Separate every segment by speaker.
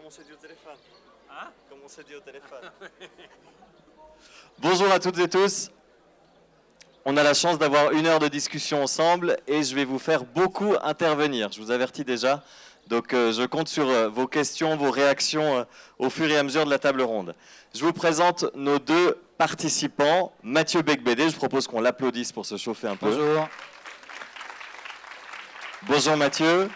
Speaker 1: Comme on s'est dit au téléphone. Hein? Comme on s'est dit au téléphone. Bonjour à toutes et tous. On a la chance d'avoir 1 heure de discussion ensemble et je vais vous faire beaucoup intervenir. Je vous avertis déjà. Donc je compte sur vos questions, vos réactions au fur et à mesure de la table ronde. Je vous présente nos 2 participants. Mathieu Becbédé, je propose qu'on l'applaudisse pour se chauffer un peu.
Speaker 2: Bonjour.
Speaker 1: Bonjour Mathieu.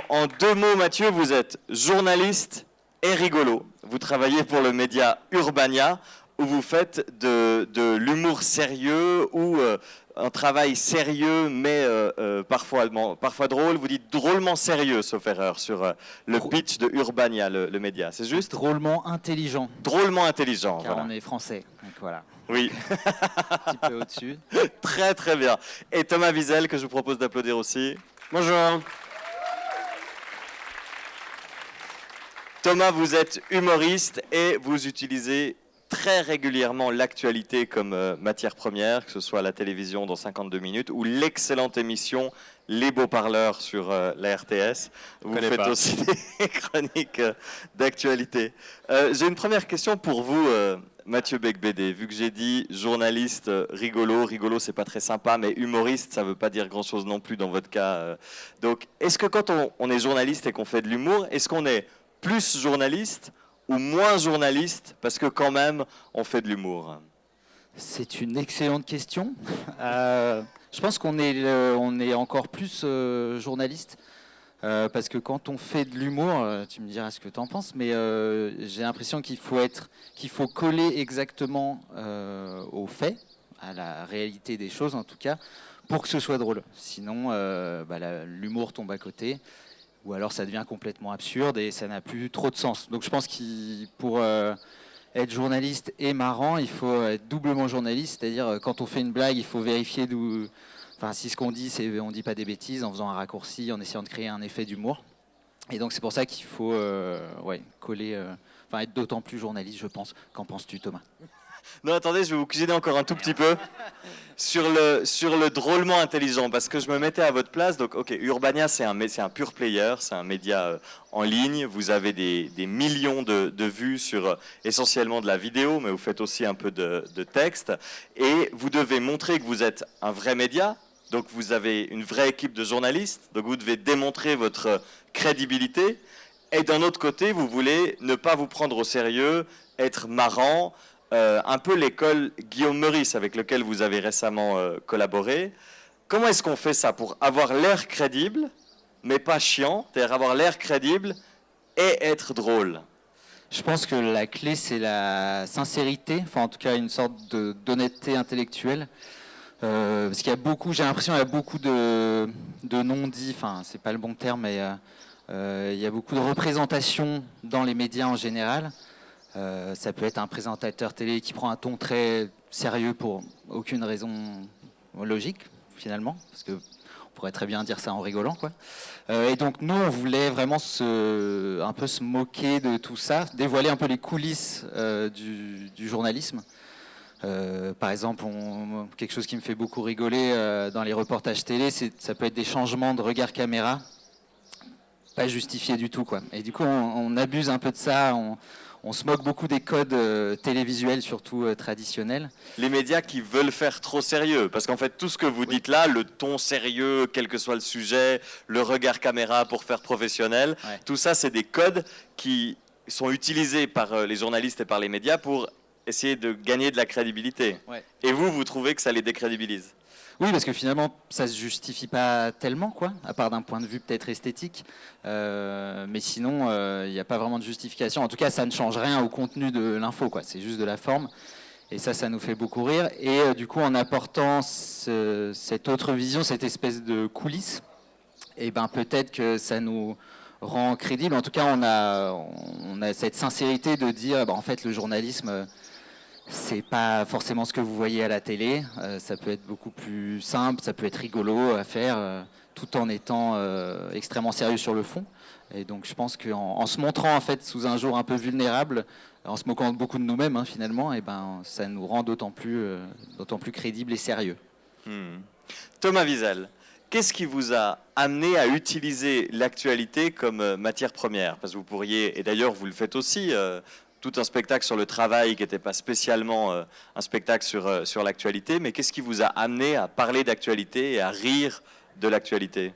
Speaker 1: En 2 mots, Mathieu, vous êtes journaliste et rigolo. Vous travaillez pour le média Urbania, où vous faites de l'humour sérieux ou un travail sérieux, mais parfois drôle. Vous dites drôlement sérieux, sauf erreur, sur le pitch de Urbania, le média. C'est juste?
Speaker 2: Drôlement intelligent.
Speaker 1: Drôlement intelligent.
Speaker 2: Car
Speaker 1: voilà.
Speaker 2: on est français, donc voilà.
Speaker 1: Oui.
Speaker 2: Un petit peu au-dessus.
Speaker 1: Très très bien. Et Thomas Wiesel, que je vous propose d'applaudir aussi. Bonjour. Thomas, vous êtes humoriste et vous utilisez très régulièrement l'actualité comme matière première, que ce soit à la télévision dans 52 minutes ou l'excellente émission Les Beaux Parleurs sur la RTS. Vous faites aussi des chroniques d'actualité. J'ai une première question pour vous, Mathieu Becbédé. Vu que j'ai dit journaliste rigolo, rigolo c'est pas très sympa, mais humoriste ça veut pas dire grand chose non plus dans votre cas. Donc est-ce que quand on est journaliste et qu'on fait de l'humour, est-ce qu'on est plus journaliste ou moins journaliste parce que quand même on fait de l'humour?
Speaker 2: C'est une excellente question. Je pense qu'on est encore plus journaliste parce que quand on fait de l'humour, tu me diras ce que tu en penses, mais j'ai l'impression qu'il faut coller exactement aux faits, à la réalité des choses en tout cas, pour que ce soit drôle. Sinon, l'humour tombe à côté. Ou alors ça devient complètement absurde et ça n'a plus trop de sens. Donc je pense que pour être journaliste et marrant, il faut être doublement journaliste, c'est-à-dire quand on fait une blague, il faut vérifier si ce qu'on dit, on dit pas des bêtises, en faisant un raccourci, en essayant de créer un effet d'humour. Et donc c'est pour ça qu'il faut coller, être d'autant plus journaliste, je pense. Qu'en penses-tu, Thomas ?
Speaker 1: Non, attendez, je vais vous cuisiner encore un tout petit peu sur le drôlement intelligent, parce que je me mettais à votre place. Donc, ok, Urbania, c'est un pure player, c'est un média en ligne. Vous avez des millions de vues sur essentiellement de la vidéo, mais vous faites aussi un peu de texte. Et vous devez montrer que vous êtes un vrai média. Donc, vous avez une vraie équipe de journalistes. Donc, vous devez démontrer votre crédibilité. Et d'un autre côté, vous voulez ne pas vous prendre au sérieux, être marrant. Un peu l'école Guillaume Meurice avec lequel vous avez récemment collaboré. Comment est-ce qu'on fait ça pour avoir l'air crédible, mais pas chiant, c'est-à-dire avoir l'air crédible et être drôle?
Speaker 2: Je pense que la clé, c'est la sincérité, enfin en tout cas une sorte d'honnêteté intellectuelle. Parce qu'il y a beaucoup, j'ai l'impression qu'il y a beaucoup de non-dits, enfin c'est pas le bon terme, mais il y a beaucoup de représentations dans les médias en général. Ça peut être un présentateur télé qui prend un ton très sérieux pour aucune raison logique, finalement, parce qu'on pourrait très bien dire ça en rigolant, quoi. Et donc nous, on voulait vraiment un peu se moquer de tout ça, dévoiler un peu les coulisses du journalisme. Par exemple, quelque chose qui me fait beaucoup rigoler dans les reportages télé, ça peut être des changements de regard caméra, pas justifiés du tout, quoi. Et du coup, on abuse un peu de ça, on se moque beaucoup des codes télévisuels, surtout traditionnels.
Speaker 1: Les médias qui veulent faire trop sérieux, parce qu'en fait tout ce que vous dites là, le ton sérieux, quel que soit le sujet, le regard caméra pour faire professionnel, tout ça c'est des codes qui sont utilisés par les journalistes et par les médias pour essayer de gagner de la crédibilité. Et vous trouvez que ça les décrédibilise?
Speaker 2: Oui, parce que finalement, ça ne se justifie pas tellement, quoi, à part d'un point de vue peut-être esthétique. Mais sinon, il n'y a pas vraiment de justification. En tout cas, ça ne change rien au contenu de l'info, quoi. C'est juste de la forme. Et ça nous fait beaucoup rire. Et du coup, en apportant cette autre vision, cette espèce de coulisse, et ben peut-être que ça nous rend crédible. En tout cas, on a cette sincérité de dire, en fait, le journalisme... c'est pas forcément ce que vous voyez à la télé, ça peut être beaucoup plus simple, ça peut être rigolo à faire, tout en étant extrêmement sérieux sur le fond. Et donc je pense qu'en se montrant en fait sous un jour un peu vulnérable, en se moquant beaucoup de nous-mêmes finalement, et ça nous rend d'autant plus crédibles et sérieux.
Speaker 1: Thomas Wiesel, Qu'est-ce qui vous a amené à utiliser l'actualité comme matière première? Parce que vous pourriez, et d'ailleurs vous le faites aussi, tout un spectacle sur le travail qui n'était pas spécialement un spectacle sur l'actualité, mais qu'est-ce qui vous a amené à parler d'actualité et à rire de l'actualité?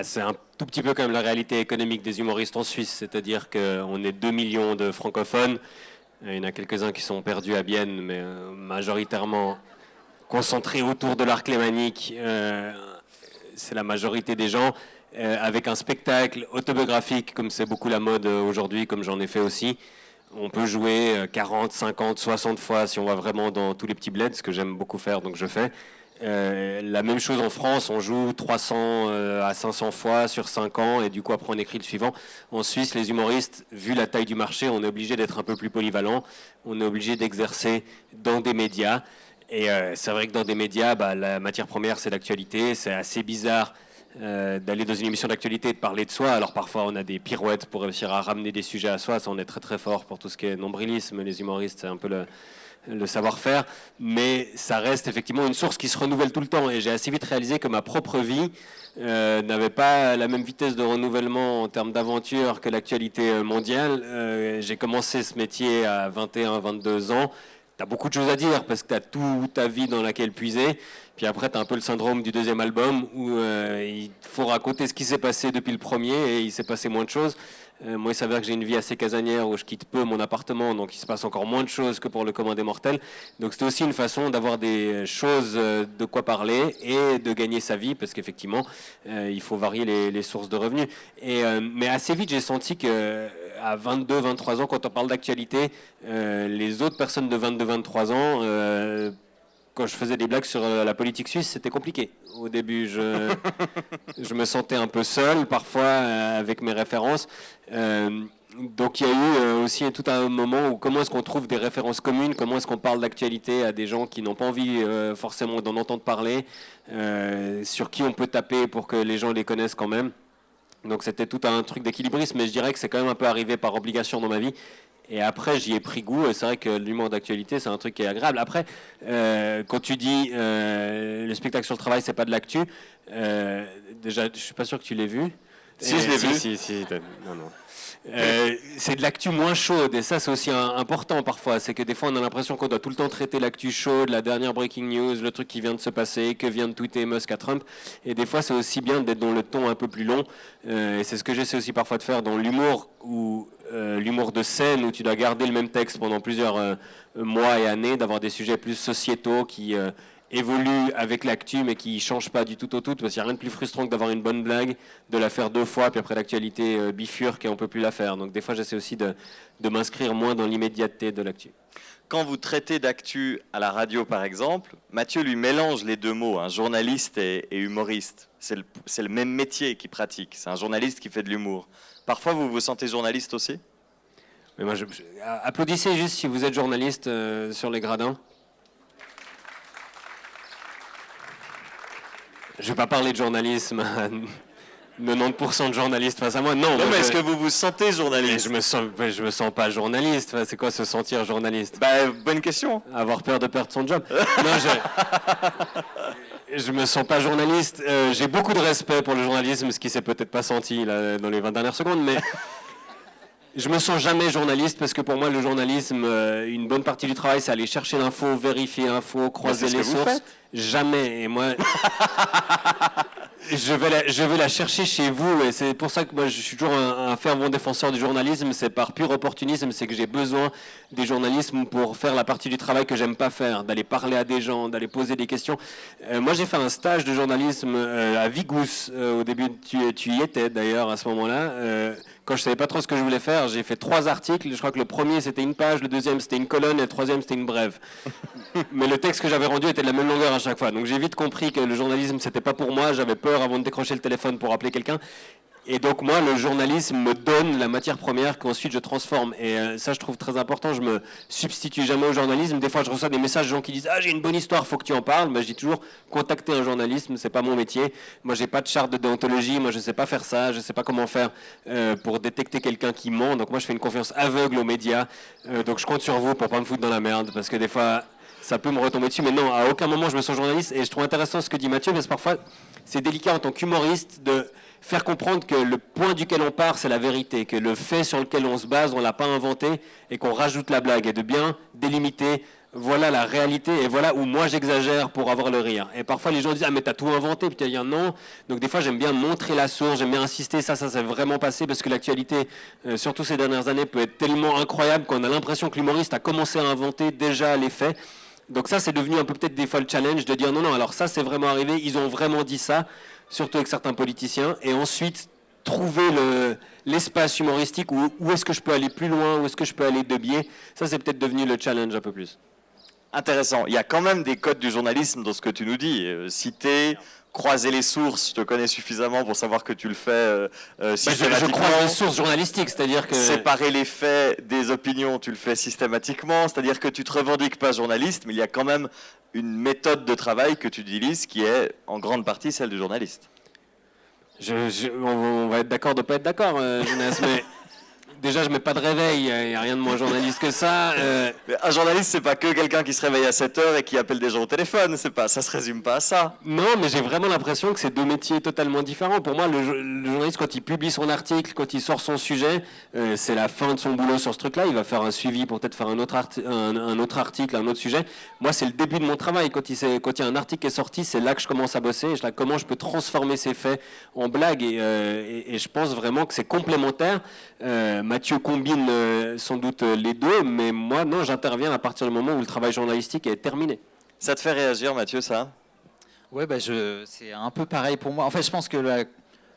Speaker 3: C'est un tout petit peu comme la réalité économique des humoristes en Suisse, c'est-à-dire qu'on est 2 millions de francophones, il y en a quelques-uns qui sont perdus à Bienne, mais majoritairement concentrés autour de l'arc lémanique, c'est la majorité des gens, avec un spectacle autobiographique, comme c'est beaucoup la mode aujourd'hui, comme j'en ai fait aussi. On peut jouer 40, 50, 60 fois si on va vraiment dans tous les petits bleds, ce que j'aime beaucoup faire, donc je fais. La même chose en France, on joue 300 à 500 fois sur 5 ans et du coup après on écrit le suivant. En Suisse, les humoristes, vu la taille du marché, on est obligé d'être un peu plus polyvalent, on est obligé d'exercer dans des médias. Et c'est vrai que dans des médias, la matière première c'est l'actualité, c'est assez bizarre d'aller dans une émission d'actualité et de parler de soi. Alors parfois on a des pirouettes pour réussir à ramener des sujets à soi, ça on est très très fort pour tout ce qui est nombrilisme, les humoristes c'est un peu le savoir-faire, mais ça reste effectivement une source qui se renouvelle tout le temps et j'ai assez vite réalisé que ma propre vie n'avait pas la même vitesse de renouvellement en termes d'aventure que l'actualité mondiale. J'ai commencé ce métier à 21, 22 ans. Tu as beaucoup de choses à dire parce que tu as toute ta vie dans laquelle puiser. Puis après, tu as un peu le syndrome du deuxième album où il faut raconter ce qui s'est passé depuis le premier et il s'est passé moins de choses. Moi, il s'avère que j'ai une vie assez casanière où je quitte peu mon appartement, donc il se passe encore moins de choses que pour le commun des mortels. Donc c'était aussi une façon d'avoir des choses de quoi parler et de gagner sa vie parce qu'effectivement, il faut varier les sources de revenus. Mais assez vite, j'ai senti que à 22, 23 ans, quand on parle d'actualité, les autres personnes de 22, 23 ans, quand je faisais des blagues sur la politique suisse, c'était compliqué. Au début, je me sentais un peu seul, parfois, avec mes références. Donc il y a eu aussi tout un moment où comment est-ce qu'on trouve des références communes, comment est-ce qu'on parle d'actualité à des gens qui n'ont pas envie forcément d'en entendre parler, sur qui on peut taper pour que les gens les connaissent quand même. Donc c'était tout un truc d'équilibrisme, mais je dirais que c'est quand même un peu arrivé par obligation dans ma vie. Et après, j'y ai pris goût. Et c'est vrai que l'humour d'actualité, c'est un truc qui est agréable. Après, quand tu dis le spectacle sur le travail, c'est pas de l'actu, déjà, je suis pas sûr que tu l'aies vu.
Speaker 1: Si, je l'ai vu.
Speaker 3: Si, non, non. C'est de l'actu moins chaude et ça c'est aussi important parfois, c'est que des fois on a l'impression qu'on doit tout le temps traiter l'actu chaude, la dernière breaking news, le truc qui vient de se passer, que vient de tweeter Musk à Trump, et des fois c'est aussi bien d'être dans le ton un peu plus long, et c'est ce que j'essaie aussi parfois de faire dans l'humour ou l'humour de scène où tu dois garder le même texte pendant plusieurs mois et années, d'avoir des sujets plus sociétaux qui évolue avec l'actu mais qui ne change pas du tout au tout, parce qu'il n'y a rien de plus frustrant que d'avoir une bonne blague, de la faire 2 fois, puis après l'actualité bifurque et on ne peut plus la faire. Donc des fois j'essaie aussi de m'inscrire moins dans l'immédiateté de l'actu.
Speaker 1: Quand vous traitez d'actu à la radio par exemple, Mathieu lui mélange les deux mots, journaliste et humoriste. C'est le même métier qu'il pratique, c'est un journaliste qui fait de l'humour. Parfois vous vous sentez journaliste aussi?
Speaker 3: Mais moi, applaudissez juste si vous êtes journaliste sur les gradins. Je ne vais pas parler de journalisme à 90% de journalistes face à moi. Non,
Speaker 1: mais est-ce que vous vous sentez journaliste?
Speaker 3: Je me sens pas journaliste. C'est quoi se sentir journaliste?
Speaker 1: Bonne question.
Speaker 3: Avoir peur de perdre son job. Non, je me sens pas journaliste. J'ai beaucoup de respect pour le journalisme, ce qui s'est peut-être pas senti là, dans les 20 dernières secondes, mais je me sens jamais journaliste parce que pour moi le journalisme, une bonne partie du travail, c'est aller chercher l'info, vérifier l'info, croiser les sources. Jamais. Et moi, je vais la chercher chez vous. Et c'est pour ça que moi, je suis toujours un fervent défenseur du journalisme. C'est par pur opportunisme, c'est que j'ai besoin des journalismes pour faire la partie du travail que j'aime pas faire, d'aller parler à des gens, d'aller poser des questions. Moi, j'ai fait un stage de journalisme à Vigous. Au début, tu y étais d'ailleurs à ce moment-là. Quand je savais pas trop ce que je voulais faire, j'ai fait 3 articles. Je crois que le premier c'était une page, le deuxième c'était une colonne et le troisième c'était une brève. Mais le texte que j'avais rendu était de la même longueur à chaque fois. Donc j'ai vite compris que le journalisme c'était pas pour moi. J'avais peur avant de décrocher le téléphone pour appeler quelqu'un. Et donc moi, le journalisme me donne la matière première qu'ensuite je transforme. Et ça, je trouve très important. Je me substitue jamais au journalisme. Des fois, je reçois des messages de gens qui disent « Ah, j'ai une bonne histoire, faut que tu en parles. » Je dis toujours « Contactez un journaliste, c'est pas mon métier. Moi, j'ai pas de charte de déontologie. Moi, je sais pas faire ça. Je sais pas comment faire pour détecter quelqu'un qui ment. Donc moi, je fais une confiance aveugle aux médias. Donc je compte sur vous pour pas me foutre dans la merde. Parce que des fois, ça peut me retomber dessus. Mais non, à aucun moment, je me sens journaliste. Et je trouve intéressant ce que dit Mathieu, parce que parfois, c'est délicat en tant qu'humoriste de faire comprendre que le point duquel on part, c'est la vérité, que le fait sur lequel on se base, on ne l'a pas inventé et qu'on rajoute la blague, et de bien délimiter, voilà la réalité et voilà où moi j'exagère pour avoir le rire. Et parfois les gens disent « Ah mais t'as tout inventé », puis il y a non. Donc des fois j'aime bien montrer la source, j'aime bien insister, ça s'est vraiment passé, parce que l'actualité, surtout ces dernières années, peut être tellement incroyable qu'on a l'impression que l'humoriste a commencé à inventer déjà les faits. Donc ça c'est devenu un peu peut-être des fois le challenge de dire « Non, non, alors ça c'est vraiment arrivé, ils ont vraiment dit ça », surtout avec certains politiciens, et ensuite trouver l'espace humoristique où est-ce que je peux aller plus loin, où est-ce que je peux aller de biais. Ça, c'est peut-être devenu le challenge un peu plus.
Speaker 1: Intéressant. Il y a quand même des codes du journalisme dans ce que tu nous dis. Citer, croiser les sources, je te connais suffisamment pour savoir que tu le fais systématiquement.
Speaker 3: Je croise les sources journalistiques, c'est-à-dire que...
Speaker 1: Séparer les faits des opinions, tu le fais systématiquement, c'est-à-dire que tu te revendiques pas journaliste, mais il y a quand même une méthode de travail que tu utilises qui est en grande partie celle du journaliste.
Speaker 3: On va être d'accord de ne pas être d'accord, Jonas, mais déjà je mets pas de réveil, il n'y a rien de moins journaliste que ça.
Speaker 1: Un journaliste, c'est pas que quelqu'un qui se réveille à 7 heures et qui appelle des gens au téléphone, ça se résume pas à ça.
Speaker 3: Non, mais j'ai vraiment l'impression que c'est deux métiers totalement différents. Pour moi, le journaliste, quand il publie son article, quand il sort son sujet, c'est la fin de son boulot sur ce truc-là. Il va faire un suivi pour peut-être faire un autre article, un autre sujet. Moi, c'est le début de mon travail. Quand il y a un article qui est sorti, c'est là que je commence à bosser. Comment je peux transformer ces faits en blagues. Et je pense vraiment que c'est complémentaire. Mathieu combine sans doute les deux, mais moi, non, j'interviens à partir du moment où le travail journalistique est terminé.
Speaker 1: Ça te fait réagir, Mathieu, ça ?
Speaker 2: Ouais, c'est un peu pareil pour moi. En fait, je pense que la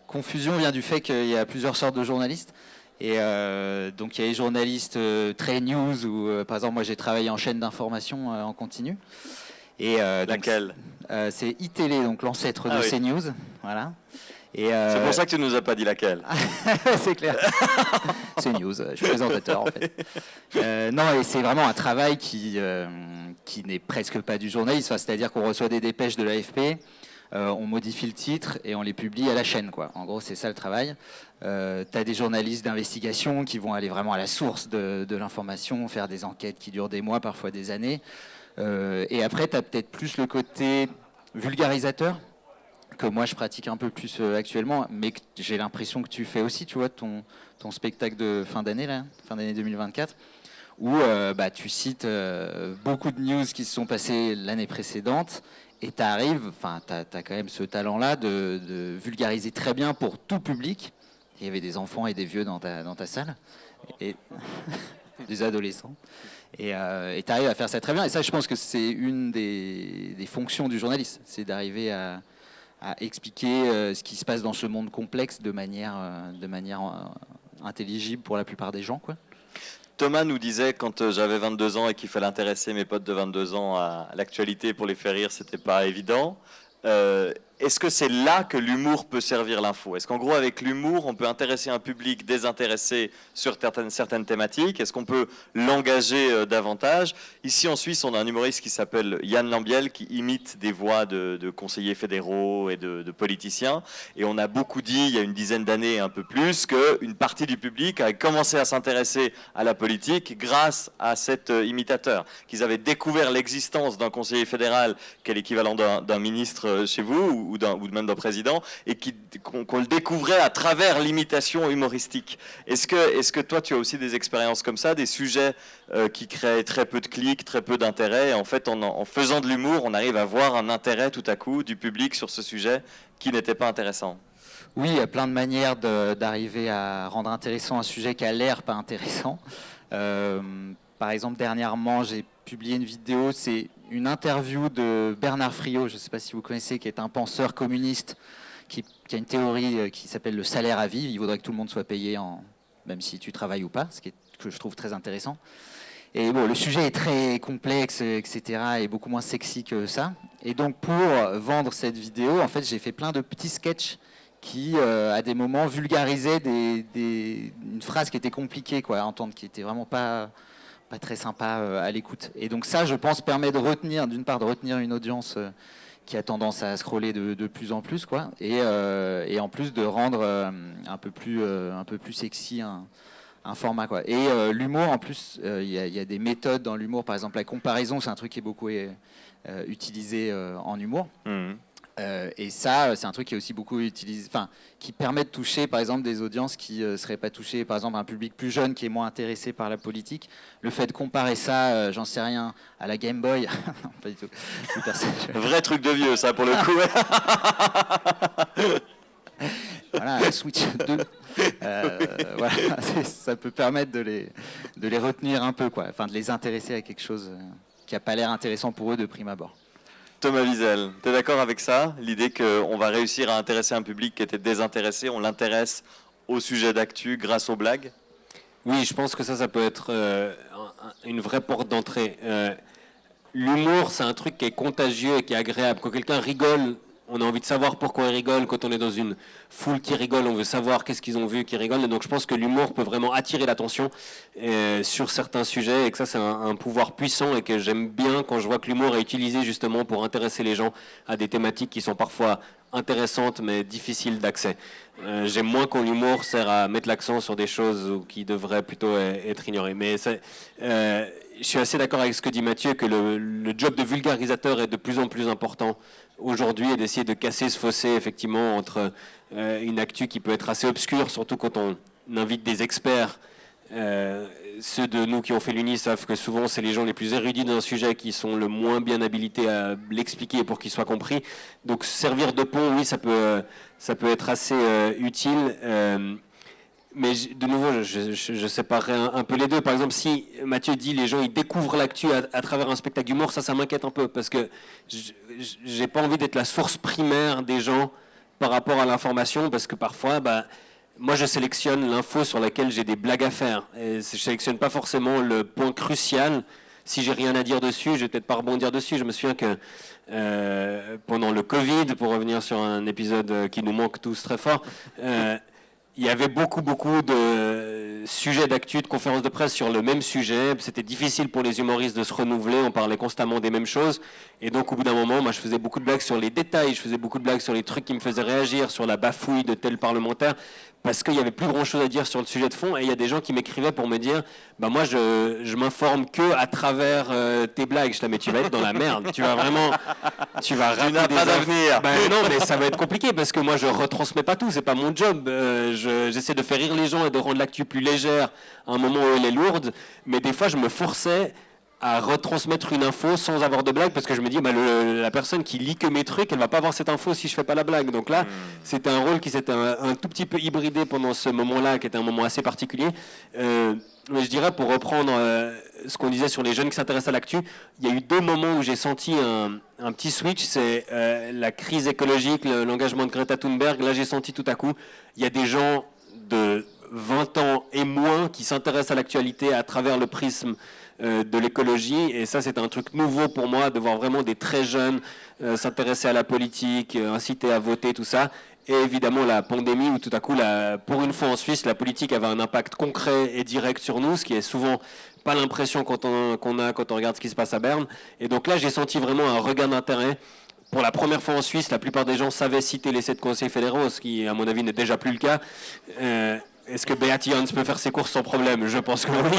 Speaker 2: confusion vient du fait qu'il y a plusieurs sortes de journalistes. Et donc, il y a les journalistes très news, où, par exemple, moi, j'ai travaillé en chaîne d'information en continu. Et,
Speaker 1: laquelle ?
Speaker 2: C'est iTélé, donc l'ancêtre de CNews. Voilà.
Speaker 1: C'est pour ça que tu ne nous as pas dit laquelle.
Speaker 2: C'est clair. C'est news, je suis présentateur en fait. Non, et c'est vraiment un travail qui n'est presque pas du journalisme. C'est-à-dire qu'on reçoit des dépêches de l'AFP, on modifie le titre et on les publie à la chaîne, quoi. En gros, c'est ça le travail. Tu as des journalistes d'investigation qui vont aller vraiment à la source de l'information, faire des enquêtes qui durent des mois, parfois des années. Et après, tu as peut-être plus le côté vulgarisateur, que moi je pratique un peu plus actuellement, mais que j'ai l'impression que tu fais aussi, tu vois, ton spectacle de fin d'année 2024, où tu cites beaucoup de news qui se sont passées l'année précédente, et tu arrives, t'as quand même ce talent-là de vulgariser très bien pour tout public. Il y avait des enfants et des vieux dans ta salle, et des adolescents. Et tu arrives à faire ça très bien. Et ça, je pense que c'est une des fonctions du journaliste, c'est d'arriver à expliquer ce qui se passe dans ce monde complexe de manière intelligible pour la plupart des gens, quoi.
Speaker 1: Thomas nous disait quand j'avais 22 ans et qu'il fallait intéresser mes potes de 22 ans à l'actualité pour les faire rire, c'était pas évident. Est-ce que c'est là que l'humour peut servir l'info ? Est-ce qu'en gros, avec l'humour, on peut intéresser un public désintéressé sur certaines thématiques ? Est-ce qu'on peut l'engager davantage ? Ici, en Suisse, on a un humoriste qui s'appelle Yann Lambiel, qui imite des voix de conseillers fédéraux et de politiciens. Et on a beaucoup dit, il y a une dizaine d'années et un peu plus, qu'une partie du public a commencé à s'intéresser à la politique grâce à cet imitateur. Qu'ils avaient découvert l'existence d'un conseiller fédéral, qui est l'équivalent d'un ministre chez vous, ou même d'un président, et qu'on le découvrait à travers l'imitation humoristique. Est-ce que toi, tu as aussi des expériences comme ça, des sujets qui créent très peu de clics, très peu d'intérêt, et en fait, en faisant de l'humour, on arrive à voir un intérêt tout à coup du public sur ce sujet qui n'était pas intéressant ?
Speaker 2: Oui, il y a plein de manières d'arriver à rendre intéressant un sujet qui a l'air pas intéressant. Par exemple, dernièrement, j'ai publié une vidéo, c'est une interview de Bernard Friot, je ne sais pas si vous connaissez, qui est un penseur communiste, qui a une théorie qui s'appelle le salaire à vivre. Il voudrait que tout le monde soit payé, même si tu travailles ou pas, que je trouve très intéressant. Et bon, le sujet est très complexe, etc., et beaucoup moins sexy que ça. Et donc, pour vendre cette vidéo, en fait, j'ai fait plein de petits sketchs qui, à des moments, vulgarisaient une phrase qui était compliquée, quoi, à entendre, qui était vraiment pas très sympa à l'écoute. Et donc ça, je pense, permet d'une part de retenir une audience qui a tendance à scroller de plus en plus, quoi, et en plus de rendre un peu plus sexy un format, quoi. Et l'humour, en plus, il y a des méthodes dans l'humour. Par exemple, la comparaison, c'est un truc qui est beaucoup utilisé en humour. Et ça, c'est un truc qui est aussi beaucoup utilisé, enfin, qui permet de toucher, par exemple, des audiences qui ne seraient pas touchées, par exemple, un public plus jeune qui est moins intéressé par la politique. Le fait de comparer ça, j'en sais rien, à la Game Boy, non, pas du tout.
Speaker 1: Vrai truc de vieux, ça, pour le coup.
Speaker 2: Voilà, la Switch 2. Voilà, ça peut permettre de les retenir un peu, quoi. Enfin, de les intéresser à quelque chose qui n'a pas l'air intéressant pour eux de prime abord.
Speaker 1: Thomas Wiesel, tu es d'accord avec ça? L'idée qu'on va réussir à intéresser un public qui était désintéressé, on l'intéresse au sujet d'actu grâce aux blagues?
Speaker 3: Oui, je pense que ça peut être une vraie porte d'entrée. L'humour, c'est un truc qui est contagieux et qui est agréable. Quand quelqu'un rigole, on a envie de savoir pourquoi il rigole. Quand on est dans une foule qui rigole, on veut savoir qu'est-ce qu'ils ont vu qui rigole. Et donc je pense que l'humour peut vraiment attirer l'attention sur certains sujets et que ça c'est un pouvoir puissant et que j'aime bien quand je vois que l'humour est utilisé justement pour intéresser les gens à des thématiques qui sont parfois intéressantes mais difficiles d'accès. J'aime moins quand l'humour sert à mettre l'accent sur des choses qui devraient plutôt être ignorées. Mais je suis assez d'accord avec ce que dit Mathieu, que le job de vulgarisateur est de plus en plus important aujourd'hui et d'essayer de casser ce fossé effectivement entre une actu qui peut être assez obscure, surtout quand on invite des experts. Ceux de nous qui ont fait l'Uni savent que souvent c'est les gens les plus érudits d'un sujet qui sont le moins bien habilités à l'expliquer pour qu'il soit compris. Donc servir de pont, oui, ça peut être assez utile. Mais de nouveau, je séparerais un peu les deux. Par exemple, si Mathieu dit les gens ils découvrent l'actu à travers un spectacle d'humour, ça m'inquiète un peu parce que j'ai pas envie d'être la source primaire des gens par rapport à l'information, parce que parfois, moi je sélectionne l'info sur laquelle j'ai des blagues à faire. Et je sélectionne pas forcément le point crucial. Si j'ai rien à dire dessus, je vais peut-être pas rebondir dessus. Je me souviens que pendant le Covid, pour revenir sur un épisode qui nous manque tous très fort, il y avait beaucoup de sujets d'actu, de conférences de presse sur le même sujet. C'était difficile pour les humoristes de se renouveler, on parlait constamment des mêmes choses. Et donc au bout d'un moment, moi je faisais beaucoup de blagues sur les détails, je faisais beaucoup de blagues sur les trucs qui me faisaient réagir, sur la bafouille de tel parlementaire, parce qu'il n'y avait plus grand chose à dire sur le sujet de fond. Et il y a des gens qui m'écrivaient pour me dire, moi je m'informe que à travers tes blagues. Je dis, mais tu vas être dans la merde, tu vas vraiment... Tu n'as
Speaker 1: pas d'avenir.
Speaker 3: Non, mais ça va être compliqué parce que moi je retransmets pas tout, c'est pas mon job. J'essaie de faire rire les gens et de rendre l'actu plus légère à un moment où elle est lourde, mais des fois je me forçais à retransmettre une info sans avoir de blague parce que je me dis la personne qui lit que mes trucs, elle va pas avoir cette info si je fais pas la blague. Donc là, c'était un rôle qui s'était un tout petit peu hybridé pendant ce moment-là, qui était un moment assez particulier. Mais je dirais, pour reprendre ce qu'on disait sur les jeunes qui s'intéressent à l'actu, il y a eu 2 moments où j'ai senti un petit switch. C'est la crise écologique, l'engagement de Greta Thunberg. Là, j'ai senti tout à coup, il y a des gens de 20 ans et moins qui s'intéressent à l'actualité à travers le prisme de l'écologie. Et ça, c'est un truc nouveau pour moi, de voir vraiment des très jeunes s'intéresser à la politique, inciter à voter, tout ça. Et évidemment la pandémie où tout à coup, pour une fois en Suisse, la politique avait un impact concret et direct sur nous, ce qui est souvent pas l'impression qu'on a quand on regarde ce qui se passe à Berne. Et donc là, j'ai senti vraiment un regain d'intérêt. Pour la première fois en Suisse, la plupart des gens savaient citer les 7 conseils fédéraux, ce qui, à mon avis, n'est déjà plus le cas. Est-ce que Beat Jans peut faire ses courses sans problème? Je pense que oui.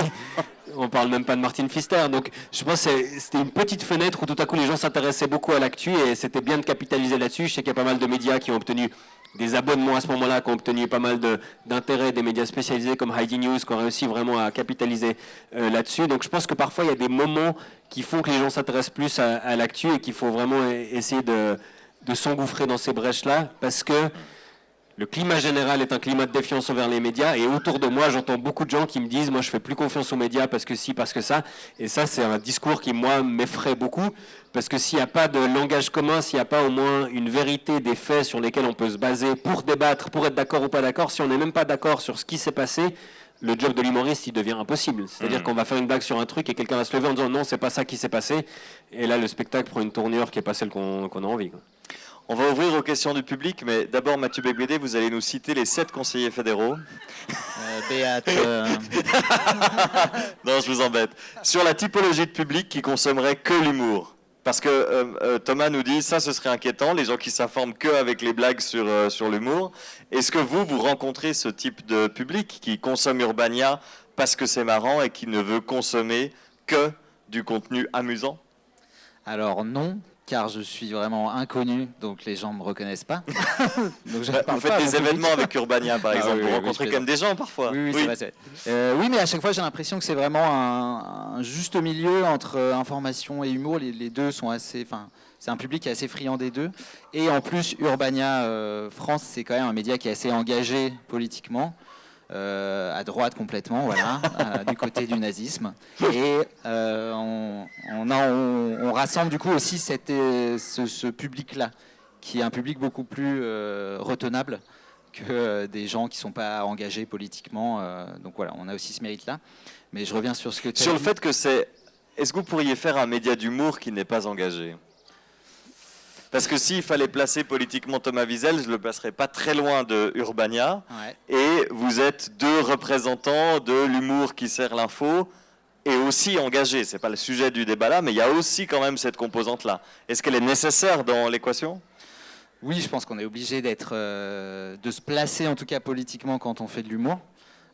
Speaker 3: On parle même pas de Martin Pfister. Donc, je pense que c'était une petite fenêtre où tout à coup les gens s'intéressaient beaucoup à l'actu et c'était bien de capitaliser là-dessus. Je sais qu'il y a pas mal de médias qui ont obtenu des abonnements à ce moment-là, qui ont obtenu pas mal d'intérêt, des médias spécialisés comme Heidi News, qui ont réussi vraiment à capitaliser là-dessus. Donc, je pense que parfois il y a des moments qui font que les gens s'intéressent plus à l'actu et qu'il faut vraiment essayer de s'engouffrer dans ces brèches-là, parce que le climat général est un climat de défiance envers les médias et autour de moi, j'entends beaucoup de gens qui me disent « moi je fais plus confiance aux médias parce que si, parce que ça ». Et ça, c'est un discours qui, moi, m'effraie beaucoup parce que s'il n'y a pas de langage commun, s'il n'y a pas au moins une vérité des faits sur lesquels on peut se baser pour débattre, pour être d'accord ou pas d'accord, si on n'est même pas d'accord sur ce qui s'est passé, le job de l'humoriste, il devient impossible. C'est-à-dire qu'on va faire une blague sur un truc et quelqu'un va se lever en disant « non, c'est pas ça qui s'est passé ». Et là, le spectacle prend une tournure qui n'est pas celle qu'on a envie, quoi.
Speaker 1: On va ouvrir aux questions du public, mais d'abord, Mathieu Becbédé, vous allez nous citer les 7 conseillers fédéraux.
Speaker 2: Béat.
Speaker 1: Non, je vous embête. Sur la typologie de public qui consommerait que l'humour. Parce que Thomas nous dit, ça ce serait inquiétant, les gens qui s'informent que avec les blagues sur l'humour. Est-ce que vous rencontrez ce type de public qui consomme Urbania parce que c'est marrant et qui ne veut consommer que du contenu amusant?
Speaker 2: Alors non, car je suis vraiment inconnu, donc les gens ne me reconnaissent pas. Donc je
Speaker 1: Vous
Speaker 2: parle
Speaker 1: faites
Speaker 2: pas à
Speaker 1: des
Speaker 2: mon public.
Speaker 1: événements avec Urbania, par
Speaker 2: Ah
Speaker 1: exemple.
Speaker 2: oui,
Speaker 1: Vous
Speaker 2: oui,
Speaker 1: rencontrez
Speaker 2: je
Speaker 1: quand même des gens parfois.
Speaker 2: Oui, oui, c'est vrai, c'est vrai. Oui, mais à chaque fois, j'ai l'impression que c'est vraiment un juste milieu entre information et humour. Les deux sont assez. Enfin, c'est un public qui est assez friand des deux. Et en plus, Urbania France, c'est quand même un média qui est assez engagé politiquement. À droite complètement, voilà, du côté du nazisme. Et on rassemble du coup aussi ce public-là, qui est un public beaucoup plus retenable que des gens qui ne sont pas engagés politiquement. Donc voilà, on a aussi ce mérite-là. Mais je reviens sur ce que tu as
Speaker 1: Sur le
Speaker 2: dit.
Speaker 1: fait que c'est... Est-ce que vous pourriez faire un média d'humour qui n'est pas engagé? Parce que s'il fallait placer politiquement Thomas Wiesel, je ne le placerais pas très loin de Urbania.
Speaker 2: Ouais.
Speaker 1: Et vous êtes deux représentants de l'humour qui sert l'info et aussi engagé. Ce n'est pas le sujet du débat là, mais il y a aussi quand même cette composante-là. Est-ce qu'elle est nécessaire dans l'équation?
Speaker 2: Oui, je pense qu'on est obligé de se placer en tout cas politiquement quand on fait de l'humour.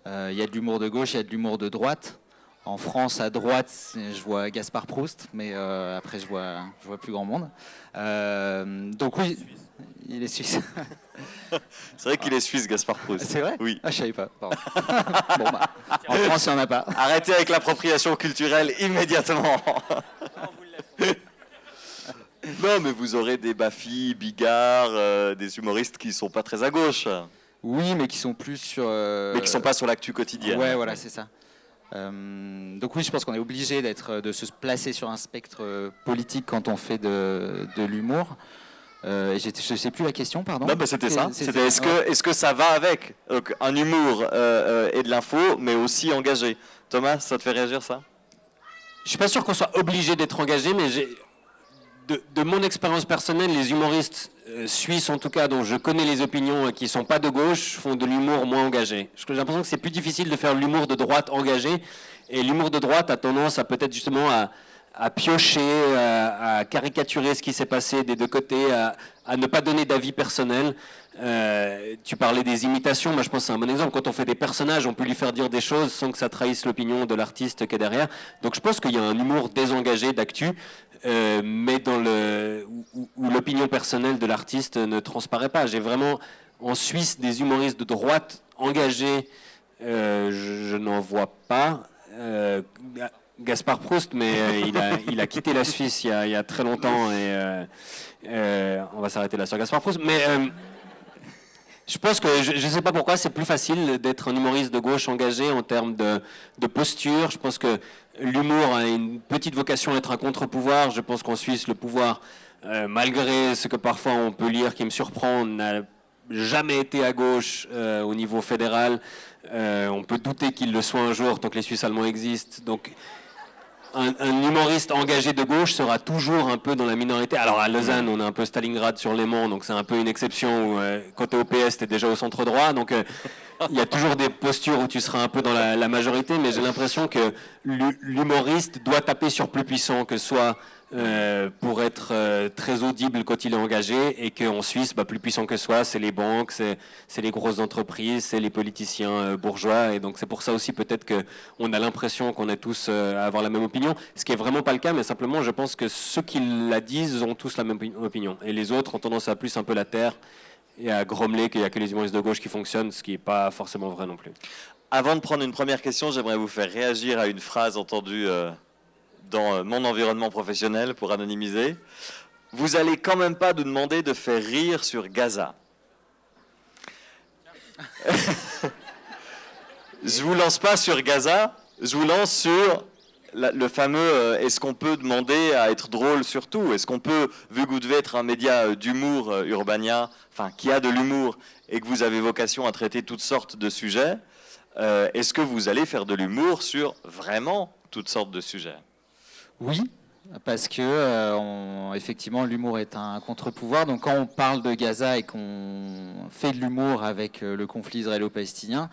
Speaker 2: Il y a de l'humour de gauche, il y a de l'humour de droite. En France, à droite, je vois Gaspard Proust, mais après je vois plus grand monde. Donc oui, il est suisse.
Speaker 1: C'est vrai qu'il est suisse, Gaspard Proust.
Speaker 2: C'est vrai?
Speaker 1: Oui.
Speaker 2: Ah, je savais pas. Pardon. Bon, bah, en France, il n'y en a pas.
Speaker 1: Arrêtez avec l'appropriation culturelle immédiatement. Non, mais vous aurez des Baffy, Bigard, des humoristes qui sont pas très à gauche,
Speaker 2: Oui, mais qui sont plus sur.
Speaker 1: mais qui sont pas sur l'actu quotidienne.
Speaker 2: Ouais, voilà, c'est ça. Donc oui, je pense qu'on est obligé de se placer sur un spectre politique quand on fait de l'humour. Je ne sais plus la question, pardon.
Speaker 1: Non, mais c'était ça. C'était
Speaker 2: ouais.
Speaker 1: est-ce que ça va avec donc, un humour et de l'info, mais aussi engagé. Thomas, ça te fait réagir ça?
Speaker 3: Je suis pas sûr qu'on soit obligé d'être engagé, mais de mon expérience personnelle, les humoristes suisses, en tout cas, dont je connais les opinions qui sont pas de gauche, font de l'humour moins engagé. J'ai l'impression que c'est plus difficile de faire l'humour de droite engagé, et l'humour de droite a tendance à peut-être justement à piocher, à caricaturer ce qui s'est passé des deux côtés, à ne pas donner d'avis personnel. Tu parlais des imitations, moi je pense que c'est un bon exemple. Quand on fait des personnages, on peut lui faire dire des choses sans que ça trahisse l'opinion de l'artiste qui est derrière. Donc je pense qu'il y a un humour désengagé d'actu, mais où l'opinion personnelle de l'artiste ne transparaît pas. J'ai vraiment en Suisse des humoristes de droite engagés, je n'en vois pas. Gaspard Proust, mais il a quitté la Suisse il y a très longtemps et on va s'arrêter là sur Gaspard Proust. Mais je pense que, je ne sais pas pourquoi, c'est plus facile d'être un humoriste de gauche engagé en termes de posture. Je pense que l'humour a une petite vocation à être un contre-pouvoir. Je pense qu'en Suisse, le pouvoir, malgré ce que parfois on peut lire qui me surprend, n'a jamais été à gauche au niveau fédéral. On peut douter qu'il le soit un jour tant que les Suisses allemands existent. Donc, un humoriste engagé de gauche sera toujours un peu dans la minorité. Alors à Lausanne, on est un peu Stalingrad sur Léman, donc c'est un peu une exception où quand tu es au PS, tu es déjà au centre droit. Donc il y a toujours des postures où tu seras un peu dans la majorité, mais j'ai l'impression que l'humoriste doit taper sur plus puissant, que ce soit pour être très audible quand il est engagé, et qu'en Suisse, plus puissant que soi, c'est les banques, c'est les grosses entreprises, c'est les politiciens bourgeois, et donc c'est pour ça aussi peut-être qu'on a l'impression qu'on est tous à avoir la même opinion, ce qui est vraiment pas le cas, mais simplement je pense que ceux qui la disent ont tous la même opinion, et les autres ont tendance à plus un peu la taire et à grommeler qu'il n'y a que les humoristes de gauche qui fonctionnent, ce qui n'est pas forcément vrai non plus.
Speaker 1: Avant de prendre une première question, j'aimerais vous faire réagir à une phrase entendue dans mon environnement professionnel pour anonymiser. Vous allez quand même pas nous demander de faire rire sur Gaza. Je vous lance pas sur Gaza, je vous lance sur le fameux est-ce qu'on peut demander à être drôle sur tout? Est-ce qu'on peut, vu que vous devez être un média d'humour Urbania, enfin qui a de l'humour et que vous avez vocation à traiter toutes sortes de sujets, est-ce que vous allez faire de l'humour sur vraiment toutes sortes de sujets?
Speaker 2: Oui, parce que effectivement l'humour est un contre-pouvoir. Donc quand on parle de Gaza et qu'on fait de l'humour avec le conflit israélo-palestinien,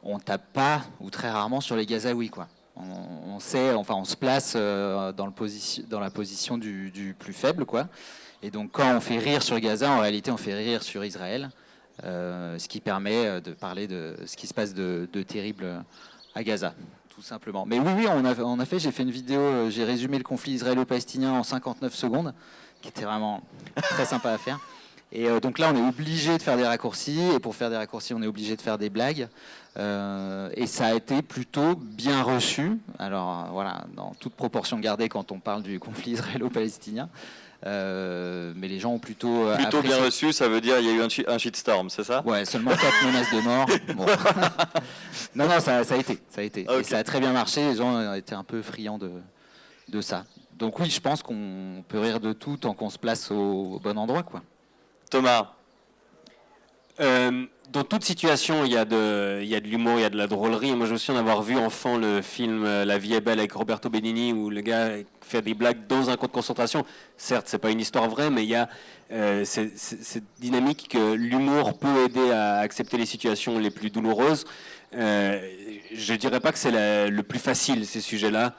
Speaker 2: on tape pas ou très rarement sur les Gazaouis, quoi. On sait, enfin on se place dans la position du plus faible, quoi. Et donc quand on fait rire sur Gaza, en réalité on fait rire sur Israël, ce qui permet de parler de ce qui se passe de terrible à Gaza. Tout simplement. Mais oui, on a fait, j'ai fait une vidéo, j'ai résumé le conflit israélo-palestinien en 59 secondes. qui était vraiment très sympa à faire. Et donc là, on est obligé de faire des raccourcis, et pour faire des raccourcis, on est obligé de faire des blagues. Et ça a été plutôt bien reçu. Alors voilà, dans toute proportion gardée quand on parle du conflit israélo-palestinien. Mais les gens ont plutôt
Speaker 1: Plutôt
Speaker 2: apprécié.
Speaker 1: bien reçu, ça veut dire il y a eu un shitstorm, c'est ça?
Speaker 2: Ouais, seulement 4 menaces de mort. Bon. Non, ça a été.
Speaker 1: Okay.
Speaker 2: Et ça a très bien marché. Les gens étaient un peu friands de ça. Donc oui, je pense qu'on peut rire de tout tant qu'on se place au bon endroit, quoi.
Speaker 1: Thomas?
Speaker 3: Dans toute situation, il y a de l'humour, il y a de la drôlerie. Moi, je me souviens d'avoir vu enfant le film La vie est belle avec Roberto Benigni, où le gars fait des blagues dans un camp de concentration. Certes, c'est pas une histoire vraie, mais il y a cette dynamique que l'humour peut aider à accepter les situations les plus douloureuses. Je dirais pas que c'est le plus facile, ces sujets-là.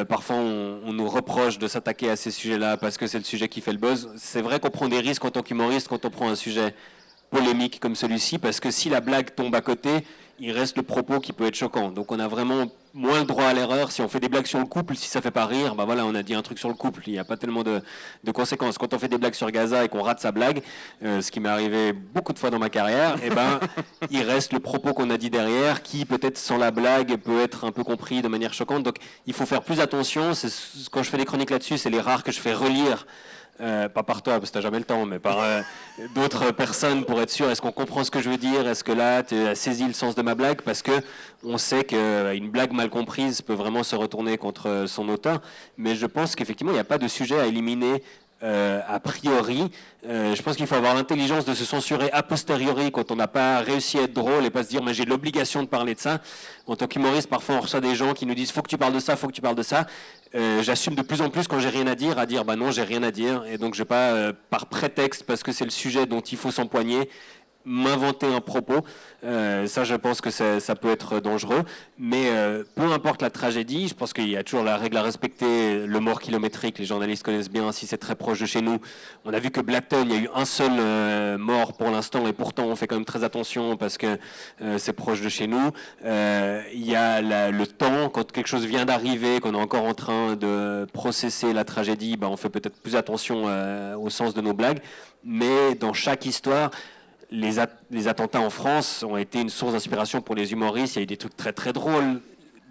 Speaker 3: Parfois, on nous reproche de s'attaquer à ces sujets-là parce que c'est le sujet qui fait le buzz. C'est vrai qu'on prend des risques en tant qu'humoriste quand on prend un sujet polémique comme celui-ci, parce que si la blague tombe à côté, il reste le propos qui peut être choquant. Donc on a vraiment moins le droit à l'erreur. Si on fait des blagues sur le couple, si ça fait pas rire, bah voilà, on a dit un truc sur le couple, il n'y a pas tellement de conséquences. Quand on fait des blagues sur Gaza et qu'on rate sa blague, ce qui m'est arrivé beaucoup de fois dans ma carrière, eh ben, il reste le propos qu'on a dit derrière, qui peut-être sans la blague peut être un peu compris de manière choquante. Donc il faut faire plus attention. Quand je fais des chroniques là-dessus, c'est les rares que je fais relire. Pas par toi, parce que tu n'as jamais le temps, mais par d'autres personnes pour être sûr, est-ce qu'on comprend ce que je veux dire? Est-ce que là, tu as saisi le sens de ma blague? Parce qu'on sait qu'une blague mal comprise peut vraiment se retourner contre son auteur. Mais je pense qu'effectivement, il n'y a pas de sujet à éliminer a priori. Je pense qu'il faut avoir l'intelligence de se censurer a posteriori quand on n'a pas réussi à être drôle et pas se dire mais j'ai l'obligation de parler de ça. En tant qu'humoriste, parfois on reçoit des gens qui nous disent faut que tu parles de ça, faut que tu parles de ça. J'assume de plus en plus quand j'ai rien à dire bah non, j'ai rien à dire, et donc je vais pas par prétexte, parce que c'est le sujet dont il faut s'empoigner, m'inventer un propos. Ça, je pense que ça peut être dangereux. Mais peu importe la tragédie, je pense qu'il y a toujours la règle à respecter, le mort kilométrique, les journalistes connaissent bien si c'est très proche de chez nous. On a vu que Blackton, il y a eu un seul mort pour l'instant, et pourtant on fait quand même très attention parce que c'est proche de chez nous. Il y a le temps, quand quelque chose vient d'arriver, qu'on est encore en train de processer la tragédie, on fait peut-être plus attention au sens de nos blagues. Mais dans chaque histoire, les attentats en France ont été une source d'inspiration pour les humoristes. Il y a eu des trucs très très drôles.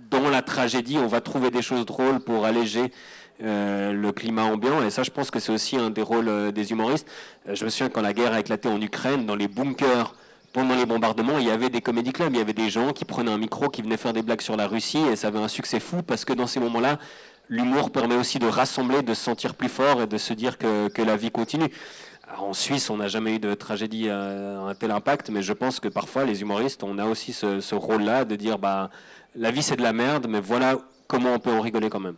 Speaker 3: Dans la tragédie, on va trouver des choses drôles pour alléger le climat ambiant. Et ça, je pense que c'est aussi un des rôles des humoristes. Je me souviens quand la guerre a éclaté en Ukraine, dans les bunkers, pendant les bombardements, il y avait des comédie clubs. Il y avait des gens qui prenaient un micro, qui venaient faire des blagues sur la Russie. Et ça avait un succès fou parce que dans ces moments-là, l'humour permet aussi de rassembler, de se sentir plus fort et de se dire que la vie continue. Alors, en Suisse, on n'a jamais eu de tragédie à un tel impact, mais je pense que parfois, les humoristes, on a aussi ce rôle-là de dire la vie c'est de la merde, mais voilà comment on peut en rigoler quand même.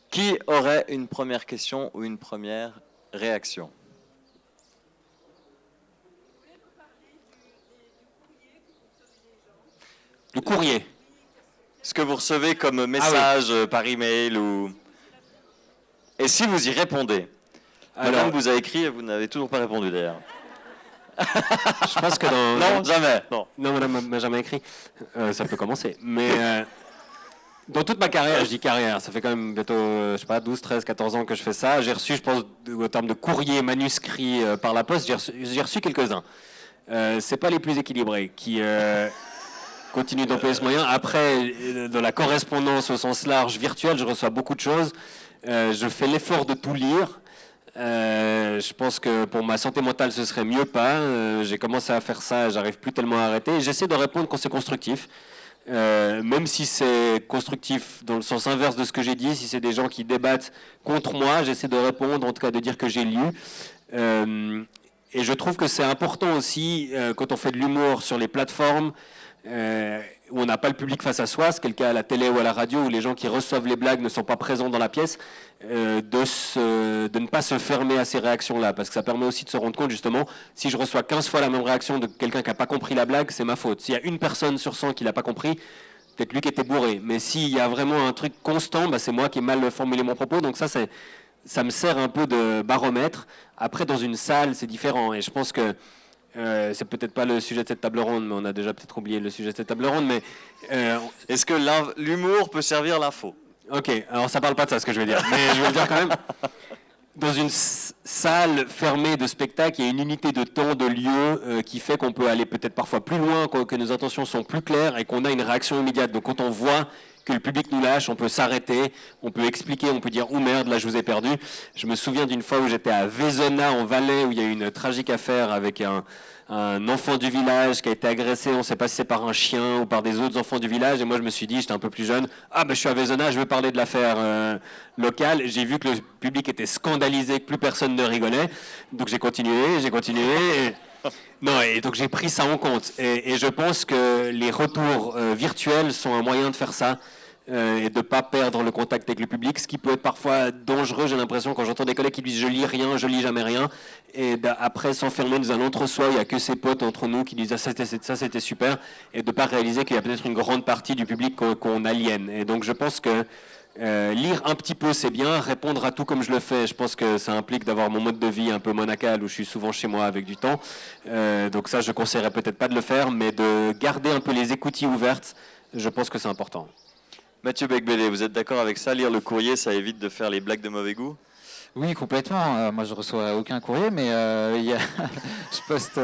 Speaker 1: Qui aurait une première question ou une première réaction?
Speaker 3: Le courrier.
Speaker 1: Ce que vous recevez comme message par email ou... Et si vous y répondez? Madame vous a écrit et vous n'avez toujours pas répondu d'ailleurs.
Speaker 3: Je pense que dans...
Speaker 1: Non, jamais.
Speaker 3: Non, madame m'a jamais écrit. Ça peut commencer. Mais dans toute ma carrière, je dis carrière, ça fait quand même bientôt, 12, 13, 14 ans que je fais ça. J'ai reçu, je pense, au terme de courrier manuscrit par la poste, j'ai reçu quelques-uns. C'est pas les plus équilibrés qui continuent d'employer ce moyen. Après, dans la correspondance au sens large virtuel, je reçois beaucoup de choses. Je fais l'effort de tout lire. Je pense que pour ma santé mentale, ce serait mieux pas. J'ai commencé à faire ça, j'arrive plus tellement à arrêter. J'essaie de répondre quand c'est constructif. Même si c'est constructif dans le sens inverse de ce que j'ai dit, si c'est des gens qui débattent contre moi, j'essaie de répondre, en tout cas de dire que j'ai lu. Et je trouve que c'est important aussi, quand on fait de l'humour sur les plateformes, où on n'a pas le public face à soi, ce qui est le cas à la télé ou à la radio, où les gens qui reçoivent les blagues ne sont pas présents dans la pièce, de ne pas se fermer à ces réactions-là, parce que ça permet aussi de se rendre compte, justement, si je reçois 15 fois la même réaction de quelqu'un qui n'a pas compris la blague, c'est ma faute. S'il y a une personne sur 100 qui l'a pas compris, peut-être lui qui était bourré. Mais s'il y a vraiment un truc constant, c'est moi qui ai mal formulé mon propos, donc ça me sert un peu de baromètre. Après, dans une salle, c'est différent, et je pense que c'est peut-être pas le sujet de cette table ronde, mais on a déjà peut-être oublié le sujet de cette table ronde. Mais
Speaker 1: est-ce que l'humour peut servir l'info?
Speaker 3: Ok, alors ça parle pas de ça, ce que je vais dire, mais je vais le dire quand même. dans une salle fermée de spectacle, il y a une unité de temps, de lieu qui fait qu'on peut aller peut-être parfois plus loin, que nos intentions sont plus claires et qu'on a une réaction immédiate. Donc quand on voit que le public nous lâche, on peut s'arrêter, on peut expliquer, on peut dire « Oh merde, là je vous ai perdu ». Je me souviens d'une fois où j'étais à Vezona en Valais où il y a eu une tragique affaire avec un enfant du village qui a été agressé, on ne sait pas si c'est par un chien ou par des autres enfants du village, et moi je me suis dit, j'étais un peu plus jeune, je suis à Vezona, je veux parler de l'affaire locale. J'ai vu que le public était scandalisé, que plus personne ne rigolait, donc j'ai continué, Non, et donc j'ai pris ça en compte, et je pense que les retours virtuels sont un moyen de faire ça, et de ne pas perdre le contact avec le public, ce qui peut être parfois dangereux, j'ai l'impression, quand j'entends des collègues qui disent « je lis rien, je lis jamais rien », et après s'enfermer dans un entre-soi, il n'y a que ses potes entre nous qui disent « ça c'était super », et de ne pas réaliser qu'il y a peut-être une grande partie du public qu'on aliène. Et donc je pense que lire un petit peu c'est bien, répondre à tout comme je le fais, je pense que ça implique d'avoir mon mode de vie un peu monacal où je suis souvent chez moi avec du temps, donc ça je conseillerais peut-être pas de le faire, mais de garder un peu les écoutilles ouvertes, je pense que c'est important.
Speaker 1: Mathieu Becbédé, vous êtes d'accord avec ça? Lire le courrier, ça évite de faire les blagues de mauvais goût?
Speaker 2: Oui, complètement. Moi, je reçois aucun courrier, mais je poste.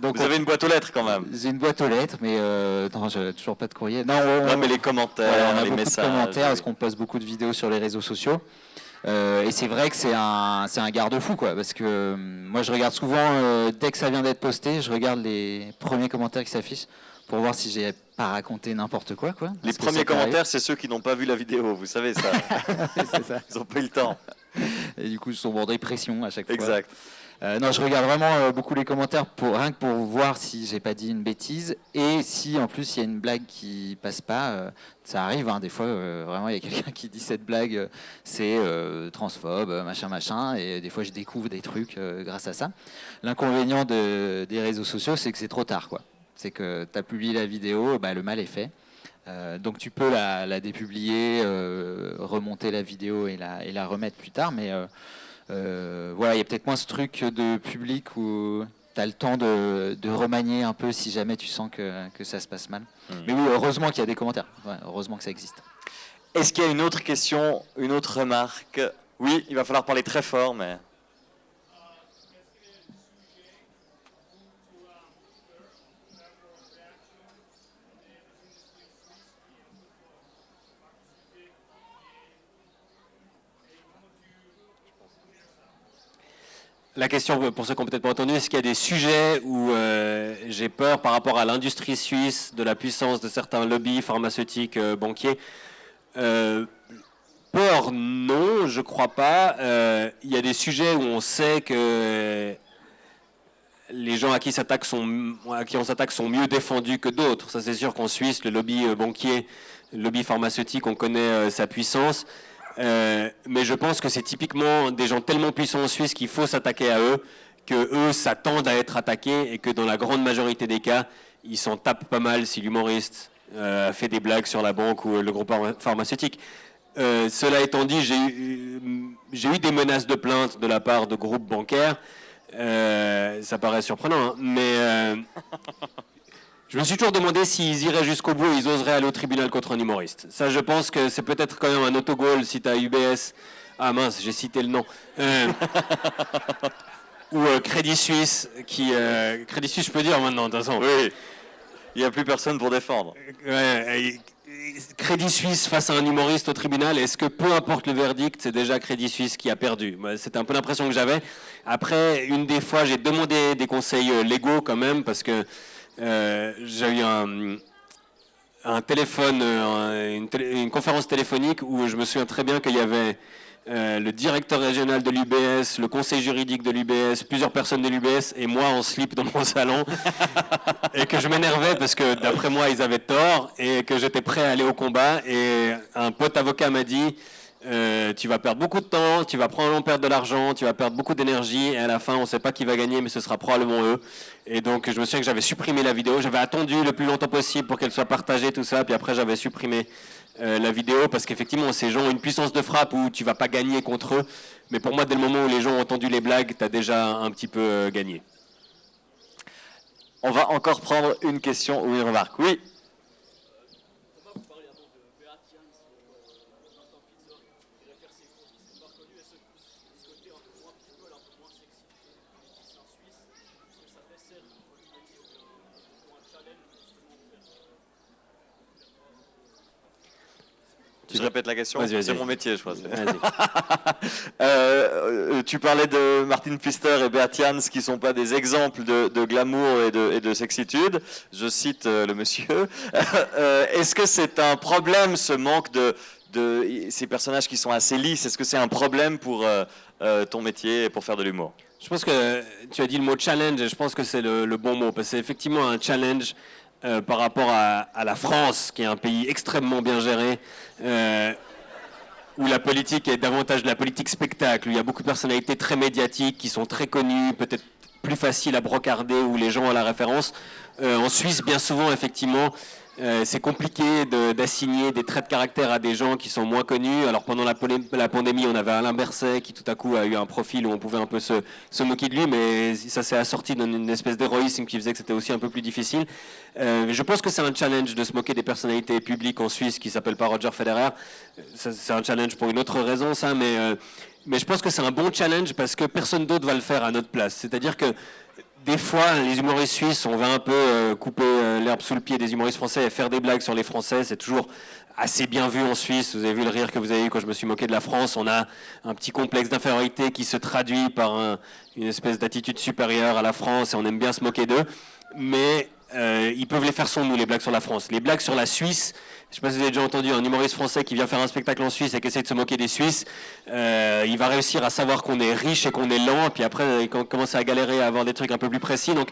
Speaker 1: Donc vous avez une boîte aux lettres quand même?
Speaker 2: J'ai une boîte aux lettres, mais non, j'ai toujours pas de courrier. Non,
Speaker 1: mais les commentaires,
Speaker 2: voilà, on a
Speaker 1: les
Speaker 2: beaucoup
Speaker 1: messages.
Speaker 2: de commentaires
Speaker 1: Oui.
Speaker 2: parce qu'on poste beaucoup de vidéos sur les réseaux sociaux. Et c'est vrai que c'est un garde-fou, quoi, parce que moi, je regarde souvent, dès que ça vient d'être posté, je regarde les premiers commentaires qui s'affichent pour voir si j'ai pas raconté n'importe quoi.
Speaker 1: Les premiers commentaires, c'est ceux qui n'ont pas vu la vidéo, vous savez ça.
Speaker 2: C'est ça.
Speaker 1: Ils n'ont pas eu le temps.
Speaker 2: Et du coup, je tombe en dépression à chaque fois.
Speaker 1: Exact.
Speaker 2: Non, je regarde vraiment beaucoup les commentaires rien que pour voir si j'ai pas dit une bêtise et si en plus il y a une blague qui passe pas. Ça arrive, hein, des fois, vraiment il y a quelqu'un qui dit cette blague, c'est transphobe, machin, et des fois je découvre des trucs grâce à ça. L'inconvénient des réseaux sociaux, c'est que c'est trop tard, quoi. C'est que tu as publié la vidéo, le mal est fait. Donc tu peux la dépublier, remonter la vidéo et la remettre plus tard, mais voilà, il y a peut-être moins ce truc de public où tu as le temps de remanier un peu si jamais tu sens que ça se passe mal. Mais oui, heureusement qu'il y a des commentaires, heureusement que ça existe.
Speaker 1: Est-ce qu'il y a une autre question, une autre remarque? Oui, il va falloir parler très fort, mais...
Speaker 3: La question, pour ceux qui n'ont peut-être pas entendu, est-ce qu'il y a des sujets où j'ai peur par rapport à l'industrie suisse, de la puissance de certains lobbies pharmaceutiques, banquiers? Peur, non, je crois pas. Il y a des sujets où on sait que les gens à qui on s'attaque sont mieux défendus que d'autres. Ça, c'est sûr qu'en Suisse, le lobby banquier, le lobby pharmaceutique, on connaît sa puissance. Mais je pense que c'est typiquement des gens tellement puissants en Suisse qu'il faut s'attaquer à eux, que eux s'attendent à être attaqués et que dans la grande majorité des cas, ils s'en tapent pas mal si l'humoriste fait des blagues sur la banque ou le groupe pharmaceutique. Cela étant dit, j'ai eu des menaces de plainte de la part de groupes bancaires. Ça paraît surprenant, hein, mais je me suis toujours demandé s'ils iraient jusqu'au bout et ils oseraient aller au tribunal contre un humoriste. Ça, je pense que c'est peut-être quand même un autogol si tu as UBS. Ah mince, j'ai cité le nom. Ou Crédit Suisse, Crédit Suisse, je peux dire maintenant, de toute façon.
Speaker 1: Oui, il n'y a plus personne pour défendre.
Speaker 3: Crédit Suisse face à un humoriste au tribunal, est-ce que peu importe le verdict, c'est déjà Crédit Suisse qui a perdu? C'était un peu l'impression que j'avais. Après, une des fois, j'ai demandé des conseils légaux quand même, parce que j'ai eu un téléphone, une conférence téléphonique où je me souviens très bien qu'il y avait le directeur régional de l'UBS, le conseil juridique de l'UBS, plusieurs personnes de l'UBS et moi en slip dans mon salon et que je m'énervais parce que d'après moi ils avaient tort et que j'étais prêt à aller au combat et un pote avocat m'a dit tu vas perdre beaucoup de temps, tu vas probablement perdre de l'argent, tu vas perdre beaucoup d'énergie et à la fin on ne sait pas qui va gagner mais ce sera probablement eux. Et donc je me souviens que j'avais supprimé la vidéo, j'avais attendu le plus longtemps possible pour qu'elle soit partagée, tout ça, puis après j'avais supprimé la vidéo parce qu'effectivement ces gens ont une puissance de frappe où tu ne vas pas gagner contre eux, mais pour moi dès le moment où les gens ont entendu les blagues, tu as déjà un petit peu gagné.
Speaker 1: On va encore prendre une question ou une remarque. Oui. Je répète la question.
Speaker 3: Vas-y.
Speaker 1: C'est mon métier, je crois.
Speaker 3: Vas-y.
Speaker 1: Tu parlais de Martin Pfister et Bert Jans qui ne sont pas des exemples de glamour et de sexitude. Je cite le monsieur. Est-ce que c'est un problème, ce manque de ces personnages qui sont assez lisses? Est-ce que c'est un problème pour ton métier et pour faire de l'humour?
Speaker 3: Je pense que tu as dit le mot challenge et je pense que c'est le bon mot parce que c'est effectivement un challenge par rapport à la France qui est un pays extrêmement bien géré où la politique est davantage de la politique spectacle, où il y a beaucoup de personnalités très médiatiques qui sont très connues, peut-être plus faciles à brocarder où les gens ont la référence. En Suisse, bien souvent, effectivement, c'est compliqué d'assigner des traits de caractère à des gens qui sont moins connus. Alors pendant la pandémie, on avait Alain Berset qui tout à coup a eu un profil où on pouvait un peu se moquer de lui, mais ça s'est assorti d'une espèce d'héroïsme qui faisait que c'était aussi un peu plus difficile. Je pense que c'est un challenge de se moquer des personnalités publiques en Suisse qui ne s'appellent pas Roger Federer. C'est un challenge pour une autre raison, ça, mais je pense que c'est un bon challenge parce que personne d'autre va le faire à notre place. C'est-à-dire que des fois, les humoristes suisses, on va un peu couper l'herbe sous le pied des humoristes français et faire des blagues sur les Français. C'est toujours assez bien vu en Suisse. Vous avez vu le rire que vous avez eu quand je me suis moqué de la France. On a un petit complexe d'infériorité qui se traduit par une espèce d'attitude supérieure à la France et on aime bien se moquer d'eux. Mais ils peuvent les faire sans nous, les blagues sur la France. Les blagues sur la Suisse, je ne sais pas si vous avez déjà entendu un humoriste français qui vient faire un spectacle en Suisse et qui essaie de se moquer des Suisses. Il va réussir à savoir qu'on est riche et qu'on est lent, puis après, il commence à galérer à avoir des trucs un peu plus précis. Donc,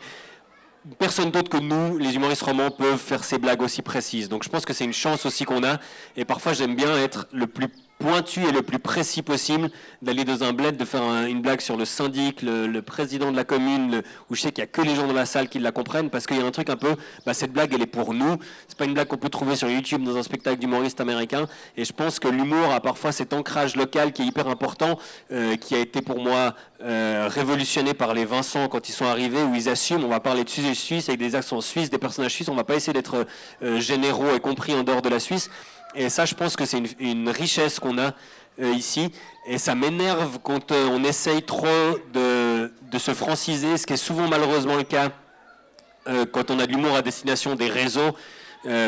Speaker 3: personne d'autre que nous, les humoristes romans, peuvent faire ces blagues aussi précises. Donc, je pense que c'est une chance aussi qu'on a. Et parfois, j'aime bien être le plus pointu et le plus précis possible, d'aller dans un bled, de faire une blague sur le syndic, le président de la commune, où je sais qu'il n'y a que les gens dans la salle qui la comprennent, parce qu'il y a un truc un peu, cette blague elle est pour nous, c'est pas une blague qu'on peut trouver sur YouTube dans un spectacle d'humoriste américain, et je pense que l'humour a parfois cet ancrage local qui est hyper important, qui a été pour moi révolutionné par les Vincent quand ils sont arrivés, où ils assument, on va parler de sujets suisses avec des accents suisses, des personnages suisses, on va pas essayer d'être généraux et compris en dehors de la Suisse. Et ça, je pense que c'est une richesse qu'on a ici. Et ça m'énerve quand on essaye trop de se franciser, ce qui est souvent malheureusement le cas quand on a de l'humour à destination des réseaux.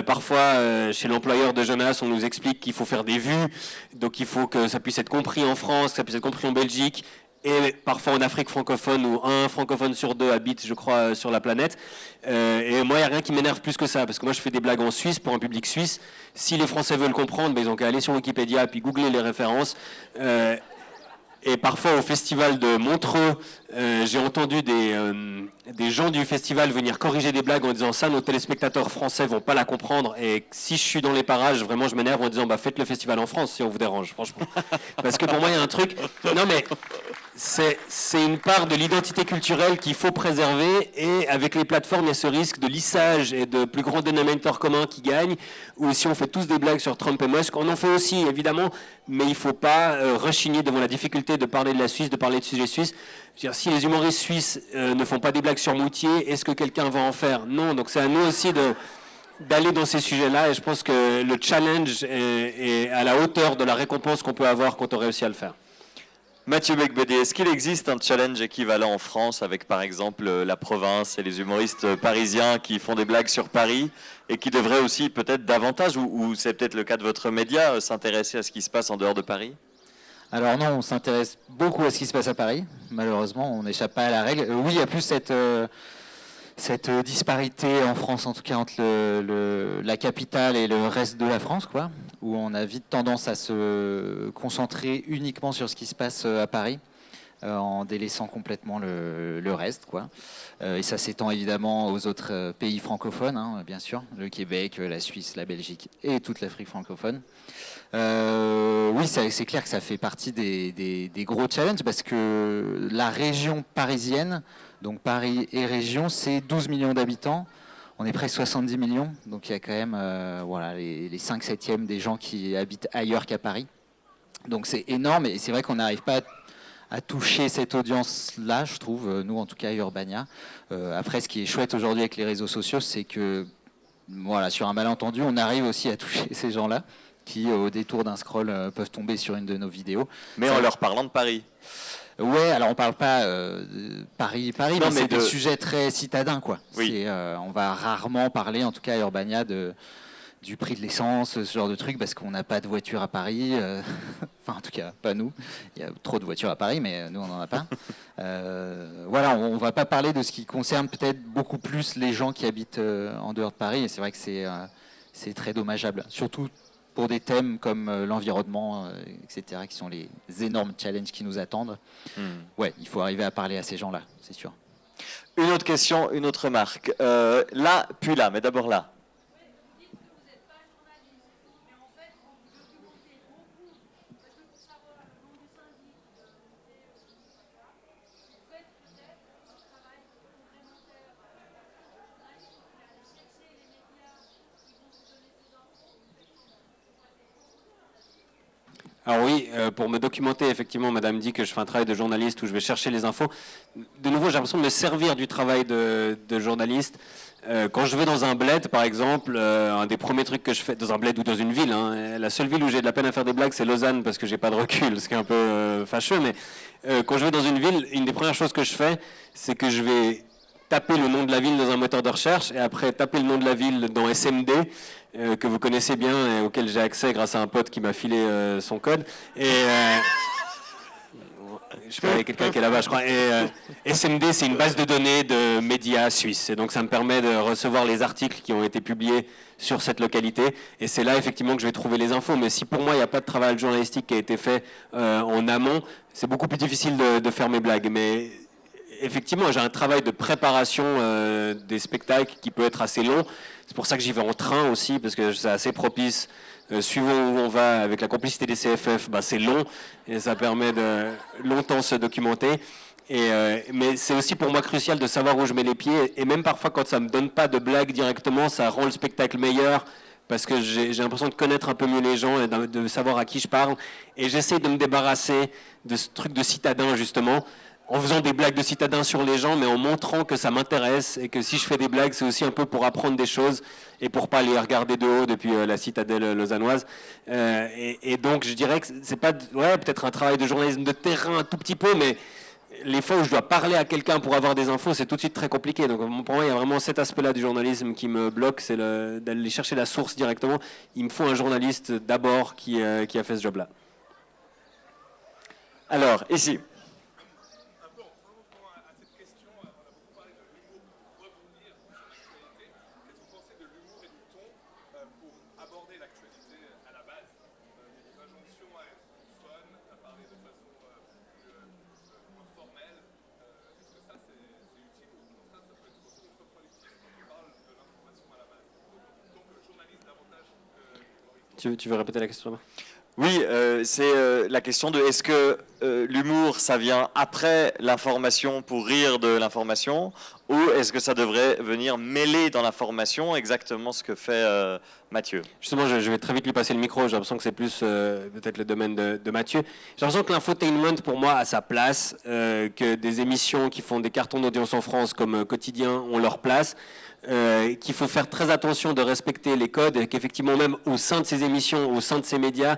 Speaker 3: Parfois, chez l'employeur de Jonas, on nous explique qu'il faut faire des vues, donc il faut que ça puisse être compris en France, que ça puisse être compris en Belgique, et parfois en Afrique francophone, où un francophone sur deux habite, je crois, sur la planète. Et moi, il n'y a rien qui m'énerve plus que ça, parce que moi, je fais des blagues en Suisse, pour un public suisse. Si les Français veulent comprendre, ils ont qu'à aller sur Wikipédia, puis googler les références. Et parfois, au festival de Montreux, j'ai entendu des gens du festival venir corriger des blagues en disant ça, nos téléspectateurs français vont pas la comprendre. Et si je suis dans les parages, vraiment, je m'énerve en disant faites le festival en France si on vous dérange, franchement. Parce que pour moi, il y a un truc. Non, mais c'est une part de l'identité culturelle qu'il faut préserver. Et avec les plateformes, il y a ce risque de lissage et de plus grand dénominateur commun qui gagne. Ou si on fait tous des blagues sur Trump et Musk, on en fait aussi, évidemment. Mais il ne faut pas rechigner devant la difficulté de parler de la Suisse, de parler de sujets suisses. Je veux dire, si les humoristes suisses ne font pas des blagues sur Moutier, est-ce que quelqu'un va en faire? Non, donc c'est à nous aussi d'aller dans ces sujets-là, et je pense que le challenge est à la hauteur de la récompense qu'on peut avoir quand on réussit à le faire.
Speaker 1: Mathieu Becbédé, est-ce qu'il existe un challenge équivalent en France avec par exemple la province et les humoristes parisiens qui font des blagues sur Paris et qui devraient aussi peut-être davantage, ou c'est peut-être le cas de votre média, s'intéresser à ce qui se passe en dehors de Paris?
Speaker 2: Alors non, on s'intéresse beaucoup à ce qui se passe à Paris. Malheureusement, on n'échappe pas à la règle. Oui, il y a plus cette disparité en France, en tout cas entre la capitale et le reste de la France, quoi, où on a vite tendance à se concentrer uniquement sur ce qui se passe à Paris, en délaissant complètement le reste, quoi. Et ça s'étend évidemment aux autres pays francophones, hein, bien sûr, le Québec, la Suisse, la Belgique et toute l'Afrique francophone. Oui, c'est clair que ça fait partie des gros challenges, parce que la région parisienne, donc Paris et région, c'est 12 millions d'habitants. On est presque 70 millions, donc il y a quand même les 5/7 des gens qui habitent ailleurs qu'à Paris. Donc c'est énorme, et c'est vrai qu'on n'arrive pas à toucher cette audience-là, je trouve, nous en tout cas à Urbania. Après, ce qui est chouette aujourd'hui avec les réseaux sociaux, c'est que sur un malentendu, on arrive aussi à toucher ces gens-là, qui au détour d'un scroll peuvent tomber sur une de nos vidéos.
Speaker 1: Mais en leur parlant de Paris.
Speaker 2: Ouais, alors on parle pas de Paris, non, mais c'est des sujets très citadins, quoi.
Speaker 1: Oui.
Speaker 2: On va rarement parler, en tout cas à Urbania, du prix de l'essence, ce genre de trucs, parce qu'on n'a pas de voiture à Paris. Enfin, en tout cas, pas nous. Il y a trop de voitures à Paris, mais nous, on n'en a pas. Voilà, on ne va pas parler de ce qui concerne peut-être beaucoup plus les gens qui habitent en dehors de Paris. Et c'est vrai que c'est très dommageable, surtout pour des thèmes comme l'environnement, etc., qui sont les énormes challenges qui nous attendent. Ouais, il faut arriver à parler à ces gens-là, c'est sûr.
Speaker 1: Une autre question, une autre remarque. Là, puis là, mais d'abord là.
Speaker 3: Alors oui, pour me documenter, effectivement, madame dit que je fais un travail de journaliste où je vais chercher les infos. De nouveau, j'ai l'impression de me servir du travail de journaliste. Quand je vais dans un bled, par exemple, un des premiers trucs que je fais, dans un bled ou dans une ville, hein, la seule ville où j'ai de la peine à faire des blagues, c'est Lausanne, parce que j'ai pas de recul, ce qui est un peu fâcheux, mais quand je vais dans une ville, une des premières choses que je fais, c'est que je vais taper le nom de la ville dans un moteur de recherche, et après taper le nom de la ville dans SMD, que vous connaissez bien et auquel j'ai accès grâce à un pote qui m'a filé son code. Et je parlais à quelqu'un qui est là-bas, je crois. Et SMD, c'est une base de données de médias suisses. Et donc, ça me permet de recevoir les articles qui ont été publiés sur cette localité. Et c'est là, effectivement, que je vais trouver les infos. Mais si pour moi, il n'y a pas de travail journalistique qui a été fait en amont, c'est beaucoup plus difficile de faire mes blagues. Mais effectivement, j'ai un travail de préparation des spectacles qui peut être assez long. C'est pour ça que j'y vais en train aussi, parce que c'est assez propice. Suivant où on va, avec la complicité des CFF, bah, c'est long et ça permet de longtemps se documenter. Mais c'est aussi pour moi crucial de savoir où je mets les pieds. Et même parfois, quand ça ne me donne pas de blague directement, ça rend le spectacle meilleur. Parce que j'ai l'impression de connaître un peu mieux les gens et de savoir à qui je parle. Et j'essaie de me débarrasser de ce truc de citadin, justement, en faisant des blagues de citadin sur les gens, mais en montrant que ça m'intéresse et que si je fais des blagues, c'est aussi un peu pour apprendre des choses et pour pas les regarder de haut depuis la citadelle lausannoise. Et donc, je dirais que c'est pas, ouais, peut-être un travail de journalisme de terrain un tout petit peu, mais les fois où je dois parler à quelqu'un pour avoir des infos, c'est tout de suite très compliqué. Donc pour moi, il y a vraiment cet aspect-là du journalisme qui me bloque, c'est d'aller chercher la source directement. Il me faut un journaliste d'abord qui a fait ce job-là.
Speaker 1: Alors, ici.
Speaker 3: Tu veux répéter la question là-bas ?
Speaker 1: Oui, c'est la question de est-ce que l'humour, ça vient après l'information pour rire de l'information, ou est-ce que ça devrait venir mêler dans l'information exactement ce que fait Mathieu ?
Speaker 3: Justement, je vais très vite lui passer le micro. J'ai l'impression que c'est plus peut-être le domaine de Mathieu. J'ai l'impression que l'infotainment, pour moi, a sa place, que des émissions qui font des cartons d'audience en France comme Quotidien ont leur place, qu'il faut faire très attention de respecter les codes et qu'effectivement, même au sein de ces émissions, au sein de ces médias,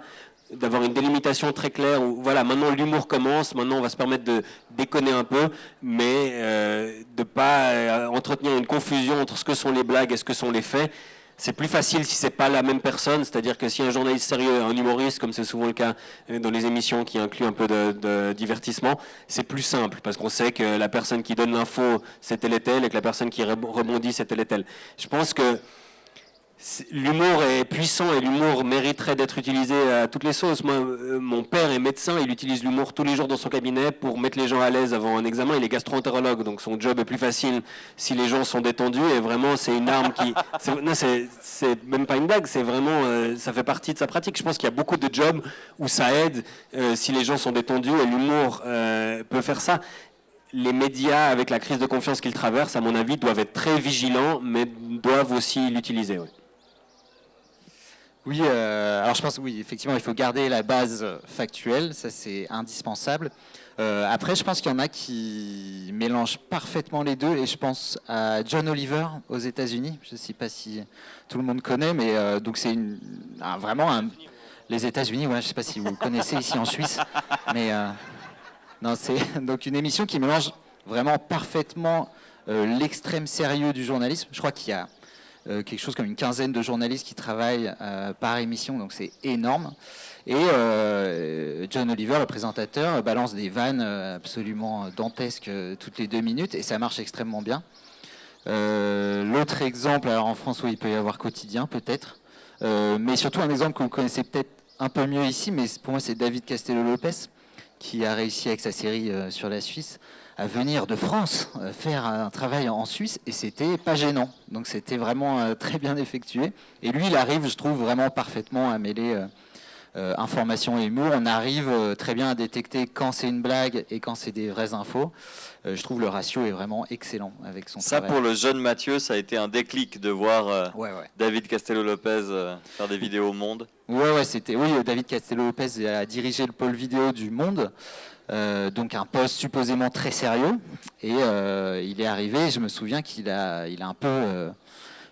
Speaker 3: d'avoir une délimitation très claire où voilà, maintenant l'humour commence, maintenant on va se permettre de déconner un peu, mais de ne pas entretenir une confusion entre ce que sont les blagues et ce que sont les faits. C'est plus facile si c'est pas la même personne, c'est-à-dire que si un journaliste sérieux, un humoriste, comme c'est souvent le cas dans les émissions qui incluent un peu de divertissement, c'est plus simple parce qu'on sait que la personne qui donne l'info c'est telle et telle et que la personne qui rebondit c'est telle et telle. Je pense que l'humour est puissant et l'humour mériterait d'être utilisé à toutes les sauces. Moi, mon père est médecin, il utilise l'humour tous les jours dans son cabinet pour mettre les gens à l'aise avant un examen. Il est gastro-entérologue, donc son job est plus facile si les gens sont détendus. Et vraiment, c'est une arme qui... C'est même pas une blague, c'est vraiment... ça fait partie de sa pratique. Je pense qu'il y a beaucoup de jobs où ça aide si les gens sont détendus et l'humour peut faire ça. Les médias, avec la crise de confiance qu'ils traversent, à mon avis, doivent être très vigilants, mais doivent aussi l'utiliser. Oui.
Speaker 2: Oui, alors je pense que oui, effectivement, il faut garder la base factuelle, ça c'est indispensable. Après, je pense qu'il y en a qui mélangent parfaitement les deux, et je pense à John Oliver aux États-Unis. Je ne sais pas si tout le monde connaît, mais donc c'est vraiment les États-Unis. Ouais, je ne sais pas si vous connaissez ici en Suisse, mais non, c'est donc une émission qui mélange vraiment parfaitement l'extrême sérieux du journalisme. Je crois qu'il y a quelque chose comme une quinzaine de journalistes qui travaillent par émission, donc c'est énorme. Et John Oliver, le présentateur, balance des vannes absolument dantesques toutes les 2 minutes, et ça marche extrêmement bien. L'autre exemple, alors en France, oui, il peut y avoir Quotidien, peut-être, mais surtout un exemple que vous connaissez peut-être un peu mieux ici, mais pour moi c'est David Castello-Lopez, qui a réussi avec sa série sur la Suisse à venir de France faire un travail en Suisse, et c'était pas gênant. Donc c'était vraiment très bien effectué. Et lui, il arrive, je trouve, vraiment parfaitement à mêler information et humour. On arrive très bien à détecter quand c'est une blague et quand c'est des vraies infos. Je trouve le ratio est vraiment excellent avec son
Speaker 1: Ça,
Speaker 2: travail.
Speaker 1: pour le jeune Mathieu, ça a été un déclic de voir
Speaker 2: Ouais.
Speaker 1: David Castello-Lopez faire des vidéos au Monde.
Speaker 2: Ouais, c'était. Oui, David Castello-Lopez a dirigé le pôle vidéo du Monde, donc un poste supposément très sérieux. Et il est arrivé. Je me souviens qu'il a un peu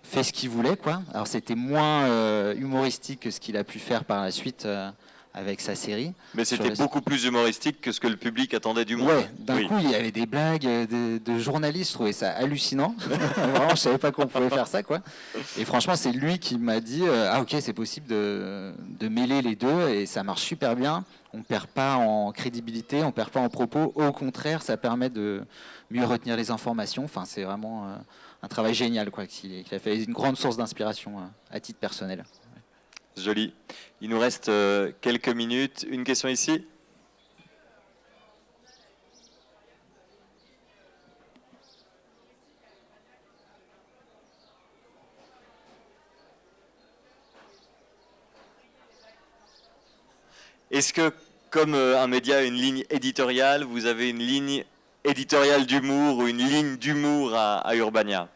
Speaker 2: fait ce qu'il voulait, quoi. Alors c'était moins humoristique que ce qu'il a pu faire par la suite avec sa série.
Speaker 1: Mais c'était beaucoup plus humoristique que ce que le public attendait du Monde.
Speaker 2: Ouais, d'un coup, il y avait des blagues de journalistes, je trouvais ça hallucinant. Vraiment, je savais pas qu'on pouvait faire ça, quoi. Et franchement, c'est lui qui m'a dit ah ok, c'est possible de mêler les deux, et ça marche super bien. On perd pas en crédibilité, on perd pas en propos. Au contraire, ça permet de mieux retenir les informations. Enfin, c'est vraiment un travail génial, quoi, qu'il a fait, une grande source d'inspiration à titre personnel.
Speaker 1: Joli. Il nous reste quelques minutes. Une question ici. Est-ce que, comme un média a une ligne éditoriale, vous avez une ligne éditoriale d'humour ou une ligne d'humour à Urbania?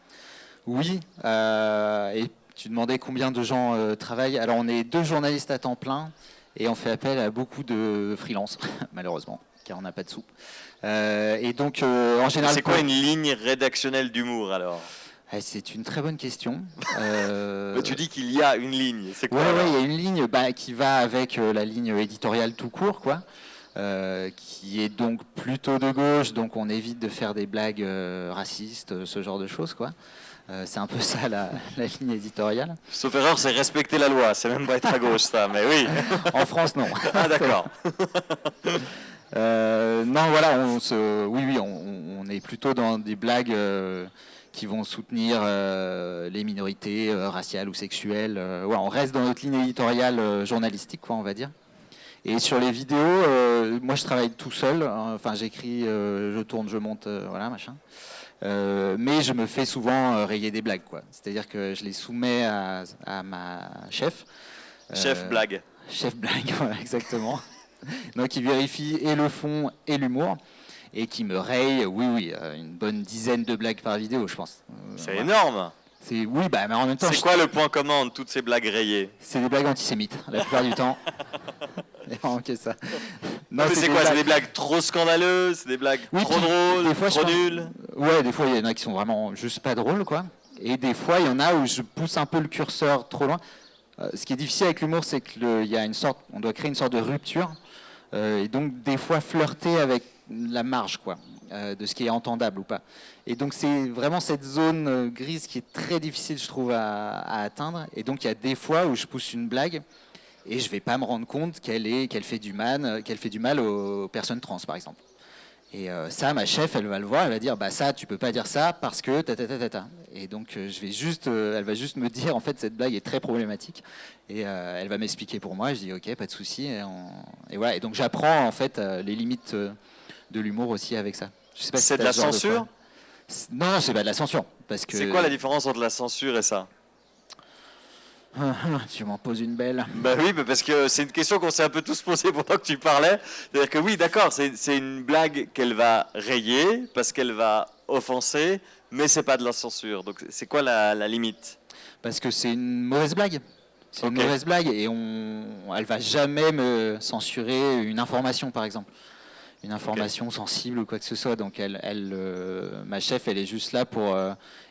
Speaker 2: Oui, et tu demandais combien de gens travaillent. Alors on est 2 journalistes à temps plein et on fait appel à beaucoup de freelance, malheureusement, car on n'a pas de sous. Et donc en général...
Speaker 1: C'est quoi une ligne rédactionnelle d'humour alors?
Speaker 2: C'est une très bonne question.
Speaker 1: Mais tu dis qu'il y a une ligne. C'est quoi?
Speaker 2: Ouais, il y a une ligne qui va avec la ligne éditoriale tout court, quoi. Qui est donc plutôt de gauche, donc on évite de faire des blagues racistes, ce genre de choses, quoi. C'est un peu ça la ligne éditoriale.
Speaker 1: Sauf erreur, c'est respecter la loi. C'est même pas être à gauche, ça, mais oui.
Speaker 2: En France, non.
Speaker 1: Ah, d'accord.
Speaker 2: Non, voilà, on est plutôt dans des blagues qui vont soutenir les minorités raciales ou sexuelles. Ouais, on reste dans notre ligne éditoriale journalistique, quoi, on va dire. Et sur les vidéos, moi je travaille tout seul. Enfin, j'écris, je tourne, je monte, voilà, machin. Mais je me fais souvent rayer des blagues, quoi. C'est-à-dire que je les soumets à ma chef.
Speaker 1: Chef blague.
Speaker 2: Chef blague, voilà, exactement. Donc il vérifie et le fond et l'humour, et qui me raye, une bonne dizaine de blagues par vidéo, je pense.
Speaker 1: C'est énorme.
Speaker 2: Oui, mais en même temps...
Speaker 1: C'est quoi le point commun entre toutes ces blagues rayées?
Speaker 2: C'est des blagues antisémites, la plupart du temps. Okay, ça.
Speaker 1: Non, mais c'est quoi? C'est des blagues trop scandaleuses? C'est des blagues trop drôles?
Speaker 2: Des fois,
Speaker 1: trop nulles?
Speaker 2: Ouais, des fois, il y en a qui sont vraiment juste pas drôles, quoi. Et des fois, il y en a où je pousse un peu le curseur trop loin. Ce qui est difficile avec l'humour, c'est qu'il y a on doit créer une sorte de rupture. Et donc, des fois, flirter avec la marge, quoi, de ce qui est entendable ou pas. Et donc, c'est vraiment cette zone grise qui est très difficile, je trouve, à atteindre. Et donc, il y a des fois où je pousse une blague et je ne vais pas me rendre compte qu'elle fait du mal aux personnes trans, par exemple. Et ça, ma chef, elle va le voir, elle va dire, bah ça, tu peux pas dire ça parce que ta. Et donc, elle va juste me dire, en fait, cette blague est très problématique. Et elle va m'expliquer pour moi. Je dis, ok, pas de souci. Et voilà. Et donc, j'apprends en fait les limites de l'humour aussi avec ça. Je sais pas si
Speaker 1: c'est de la censure?
Speaker 2: Non, c'est pas de la censure, parce que.
Speaker 1: C'est quoi la différence entre la censure et ça?
Speaker 2: Tu m'en poses une belle.
Speaker 1: Bah oui, parce que c'est une question qu'on s'est un peu tous posée pendant que tu parlais. C'est-à-dire que oui, d'accord, c'est une blague qu'elle va rayer parce qu'elle va offenser, mais c'est pas de la censure. Donc c'est quoi la limite?
Speaker 2: Parce que c'est une mauvaise blague. C'est une mauvaise blague et elle va jamais me censurer une information, par exemple. Une information sensible ou quoi que ce soit. Donc ma chef, elle est juste là pour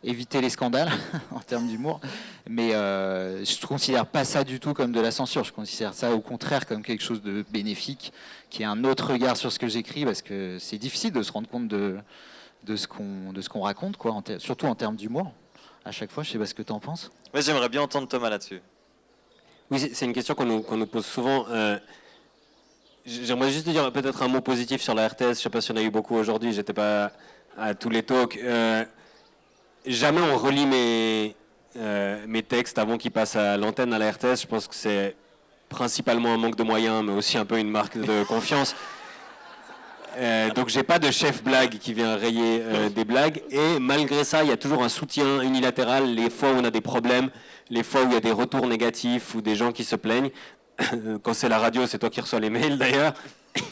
Speaker 2: éviter les scandales en termes d'humour. Mais je ne considère pas ça du tout comme de la censure. Je considère ça au contraire comme quelque chose de bénéfique, qui est un autre regard sur ce que j'écris, parce que c'est difficile de se rendre compte de ce qu'on raconte, quoi, surtout en termes d'humour. à chaque fois. Je sais pas ce que tu en penses.
Speaker 1: Ouais, j'aimerais bien entendre Thomas là-dessus.
Speaker 3: Oui, c'est une question qu'on nous pose souvent. J'aimerais juste dire peut-être un mot positif sur la RTS. Je ne sais pas si on a eu beaucoup aujourd'hui. J'étais pas à tous les talks. Jamais on relit mes textes avant qu'ils passent à l'antenne à la RTS. Je pense que c'est principalement un manque de moyens, mais aussi un peu une marque de confiance. Donc j'ai pas de chef blague qui vient rayer des blagues. Et malgré ça, il y a toujours un soutien unilatéral les fois où on a des problèmes, les fois où il y a des retours négatifs ou des gens qui se plaignent. Quand c'est la radio, c'est toi qui reçois les mails d'ailleurs.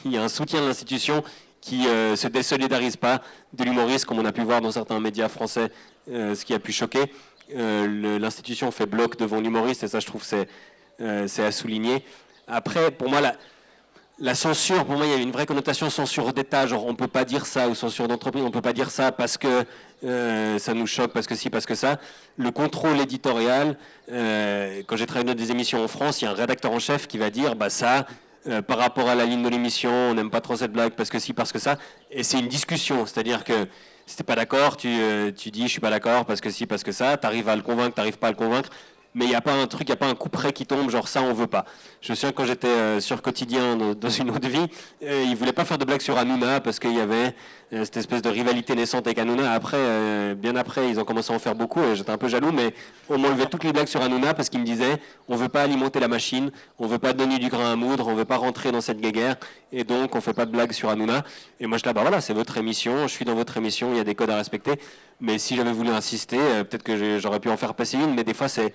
Speaker 3: Il y a un soutien de l'institution qui se désolidarise pas de l'humoriste, comme on a pu voir dans certains médias français, ce qui a pu choquer. L'institution fait bloc devant l'humoriste et ça, je trouve, c'est à souligner. Après, pour moi, la censure, pour moi, il y a une vraie connotation censure d'État. Genre, on ne peut pas dire ça, ou censure d'entreprise, on ne peut pas dire ça parce que ça nous choque, parce que si, parce que ça. Le contrôle éditorial, quand j'ai travaillé dans des émissions en France, il y a un rédacteur en chef qui va dire, bah ça, par rapport à la ligne de l'émission, on n'aime pas trop cette blague, parce que si, parce que ça. Et c'est une discussion, c'est-à-dire que si tu n'es pas d'accord, tu dis, je suis pas d'accord, parce que si, parce que ça. Tu arrives à le convaincre, tu n'arrives pas à le convaincre. Mais il n'y a pas un truc, il n'y a pas un coup près qui tombe, genre ça on veut pas. Je me souviens quand j'étais sur Quotidien dans une autre vie, ils ne voulaient pas faire de blagues sur Hanouna parce qu'il y avait cette espèce de rivalité naissante avec Hanouna. Après, bien après, ils ont commencé à en faire beaucoup et j'étais un peu jaloux, mais on m'enlevait toutes les blagues sur Hanouna parce qu'ils me disaient on ne veut pas alimenter la machine, on ne veut pas donner du grain à moudre, on ne veut pas rentrer dans cette guéguerre et donc on ne fait pas de blagues sur Hanouna. Et moi je dis bah voilà, c'est votre émission, je suis dans votre émission, il y a des codes à respecter. Mais si j'avais voulu insister, peut-être que j'aurais pu en faire passer une, mais des fois c'est...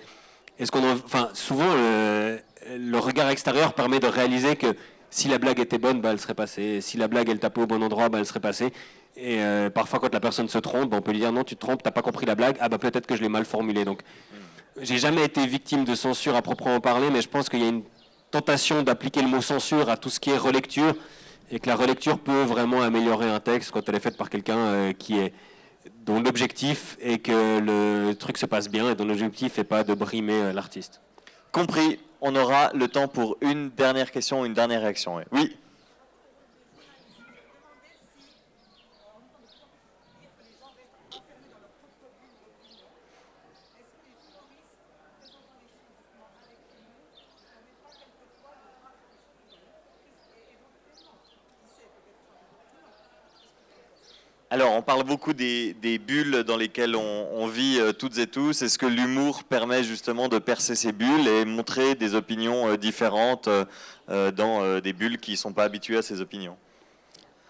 Speaker 3: souvent, le regard extérieur permet de réaliser que si la blague était bonne, bah, elle serait passée. Si la blague elle tapait au bon endroit, bah, elle serait passée. Et parfois, quand la personne se trompe, bah, on peut lui dire non, tu te trompes, t'as pas compris la blague. Ah bah peut-être que je l'ai mal formulée. Donc, j'ai jamais été victime de censure à proprement parler, mais je pense qu'il y a une tentation d'appliquer le mot censure à tout ce qui est relecture, et que la relecture peut vraiment améliorer un texte quand elle est faite par quelqu'un dont l'objectif est que le truc se passe bien et dont l'objectif n'est pas de brimer l'artiste.
Speaker 1: Compris, on aura le temps pour une dernière question, une dernière réaction. Oui. Alors, on parle beaucoup des bulles dans lesquelles on vit toutes et tous. Est-ce que l'humour permet justement de percer ces bulles et montrer des opinions différentes dans des bulles qui ne sont pas habituées à ces opinions?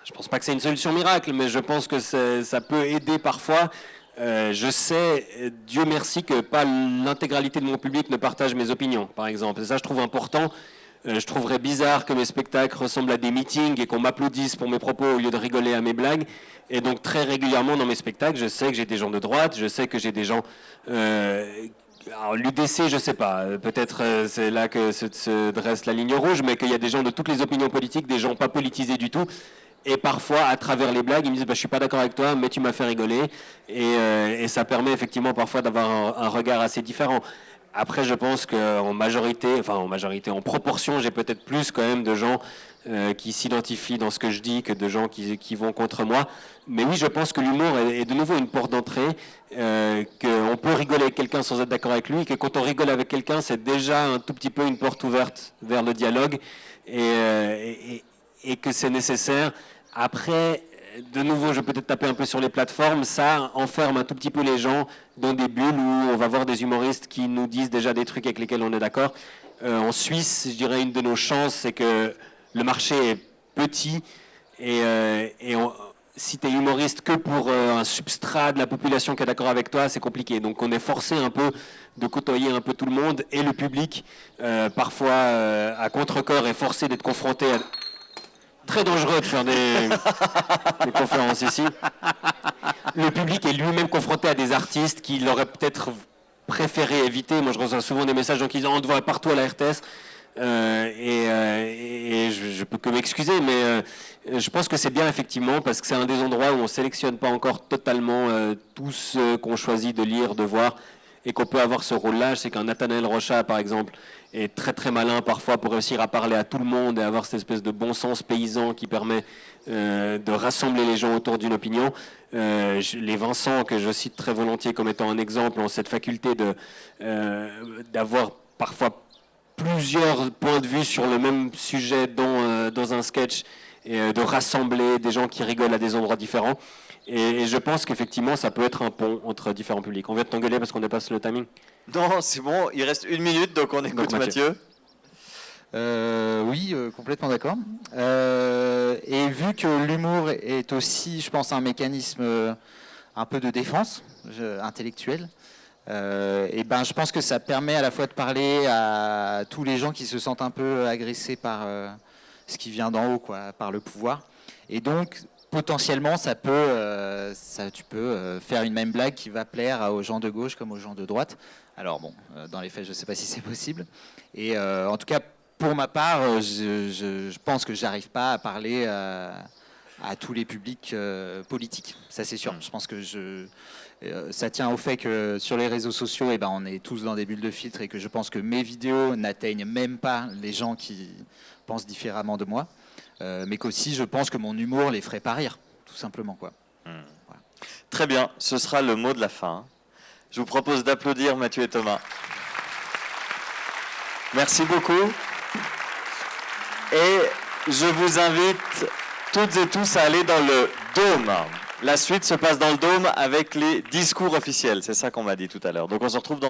Speaker 3: Je ne pense pas que c'est une solution miracle, mais je pense que ça peut aider parfois. Je sais, Dieu merci, que pas l'intégralité de mon public ne partage mes opinions, par exemple. Et ça, je trouve important. Je trouverais bizarre que mes spectacles ressemblent à des meetings et qu'on m'applaudisse pour mes propos au lieu de rigoler à mes blagues. Et donc très régulièrement dans mes spectacles, je sais que j'ai des gens de droite, je sais que j'ai des gens... alors l'UDC, je sais pas, peut-être c'est là que se dresse la ligne rouge, mais qu'il y a des gens de toutes les opinions politiques, des gens pas politisés du tout. Et parfois, à travers les blagues, ils me disent bah, je suis pas d'accord avec toi, mais tu m'as fait rigoler. Et ça permet effectivement parfois d'avoir un regard assez différent. Après, je pense qu'en majorité, en proportion, j'ai peut-être plus quand même de gens qui s'identifient dans ce que je dis que de gens qui vont contre moi. Mais oui, je pense que l'humour est de nouveau une porte d'entrée, qu'on peut rigoler avec quelqu'un sans être d'accord avec lui, que quand on rigole avec quelqu'un, c'est déjà un tout petit peu une porte ouverte vers le dialogue, et que c'est nécessaire. Après, de nouveau, je peux peut-être taper un peu sur les plateformes, ça enferme un tout petit peu les gens dans des bulles où on va voir des humoristes qui nous disent déjà des trucs avec lesquels on est d'accord. En Suisse, je dirais une de nos chances, c'est que le marché est petit si tu es humoriste que pour un substrat de la population qui est d'accord avec toi, c'est compliqué. Donc on est forcé un peu de côtoyer un peu tout le monde et le public, parfois à contre-cœur, est forcé d'être confronté à... Très dangereux de faire des conférences ici. Le public est lui-même confronté à des artistes qu'il aurait peut-être préféré éviter. Moi, je reçois souvent des messages qui disent on te voit partout à la RTS. Je peux que m'excuser, mais je pense que c'est bien effectivement parce que c'est un des endroits où on ne sélectionne pas encore totalement tout ce qu'on choisit de lire, de voir. et qu'on peut avoir ce rôle-là. Je sais qu'un Nathanaël Rocha, par exemple, est très très malin parfois pour réussir à parler à tout le monde et avoir cette espèce de bon sens paysan qui permet de rassembler les gens autour d'une opinion. Les Vincent, que je cite très volontiers comme étant un exemple, ont cette faculté d'avoir parfois plusieurs points de vue sur le même sujet dans un sketch et de rassembler des gens qui rigolent à des endroits différents. Et je pense qu'effectivement, ça peut être un pont entre différents publics. On vient de t'engueuler parce qu'on dépasse le timing.
Speaker 1: Non, c'est bon, il reste 1 minute, donc on écoute Mathieu.
Speaker 2: Oui, complètement d'accord. Et vu que l'humour est aussi, je pense, un mécanisme un peu de défense intellectuelle, et ben, je pense que ça permet à la fois de parler à tous les gens qui se sentent un peu agressés par ce qui vient d'en haut, quoi, par le pouvoir. Et donc, potentiellement, tu peux faire une même blague qui va plaire aux gens de gauche comme aux gens de droite. Alors bon, dans les faits, je ne sais pas si c'est possible. Et en tout cas, pour ma part, je pense que j'arrive pas à parler à tous les publics politiques. Ça, c'est sûr. Je pense que ça tient au fait que sur les réseaux sociaux, eh ben, on est tous dans des bulles de filtre et que je pense que mes vidéos n'atteignent même pas les gens qui pensent différemment de moi. Mais qu'aussi, je pense que mon humour les ferait pas rire, tout simplement, quoi.
Speaker 1: Voilà. Très bien, ce sera le mot de la fin. Je vous propose d'applaudir Mathieu et Thomas. Merci beaucoup. Et je vous invite toutes et tous à aller dans le Dôme. La suite se passe dans le Dôme avec les discours officiels. C'est ça qu'on m'a dit tout à l'heure. Donc on se retrouve dans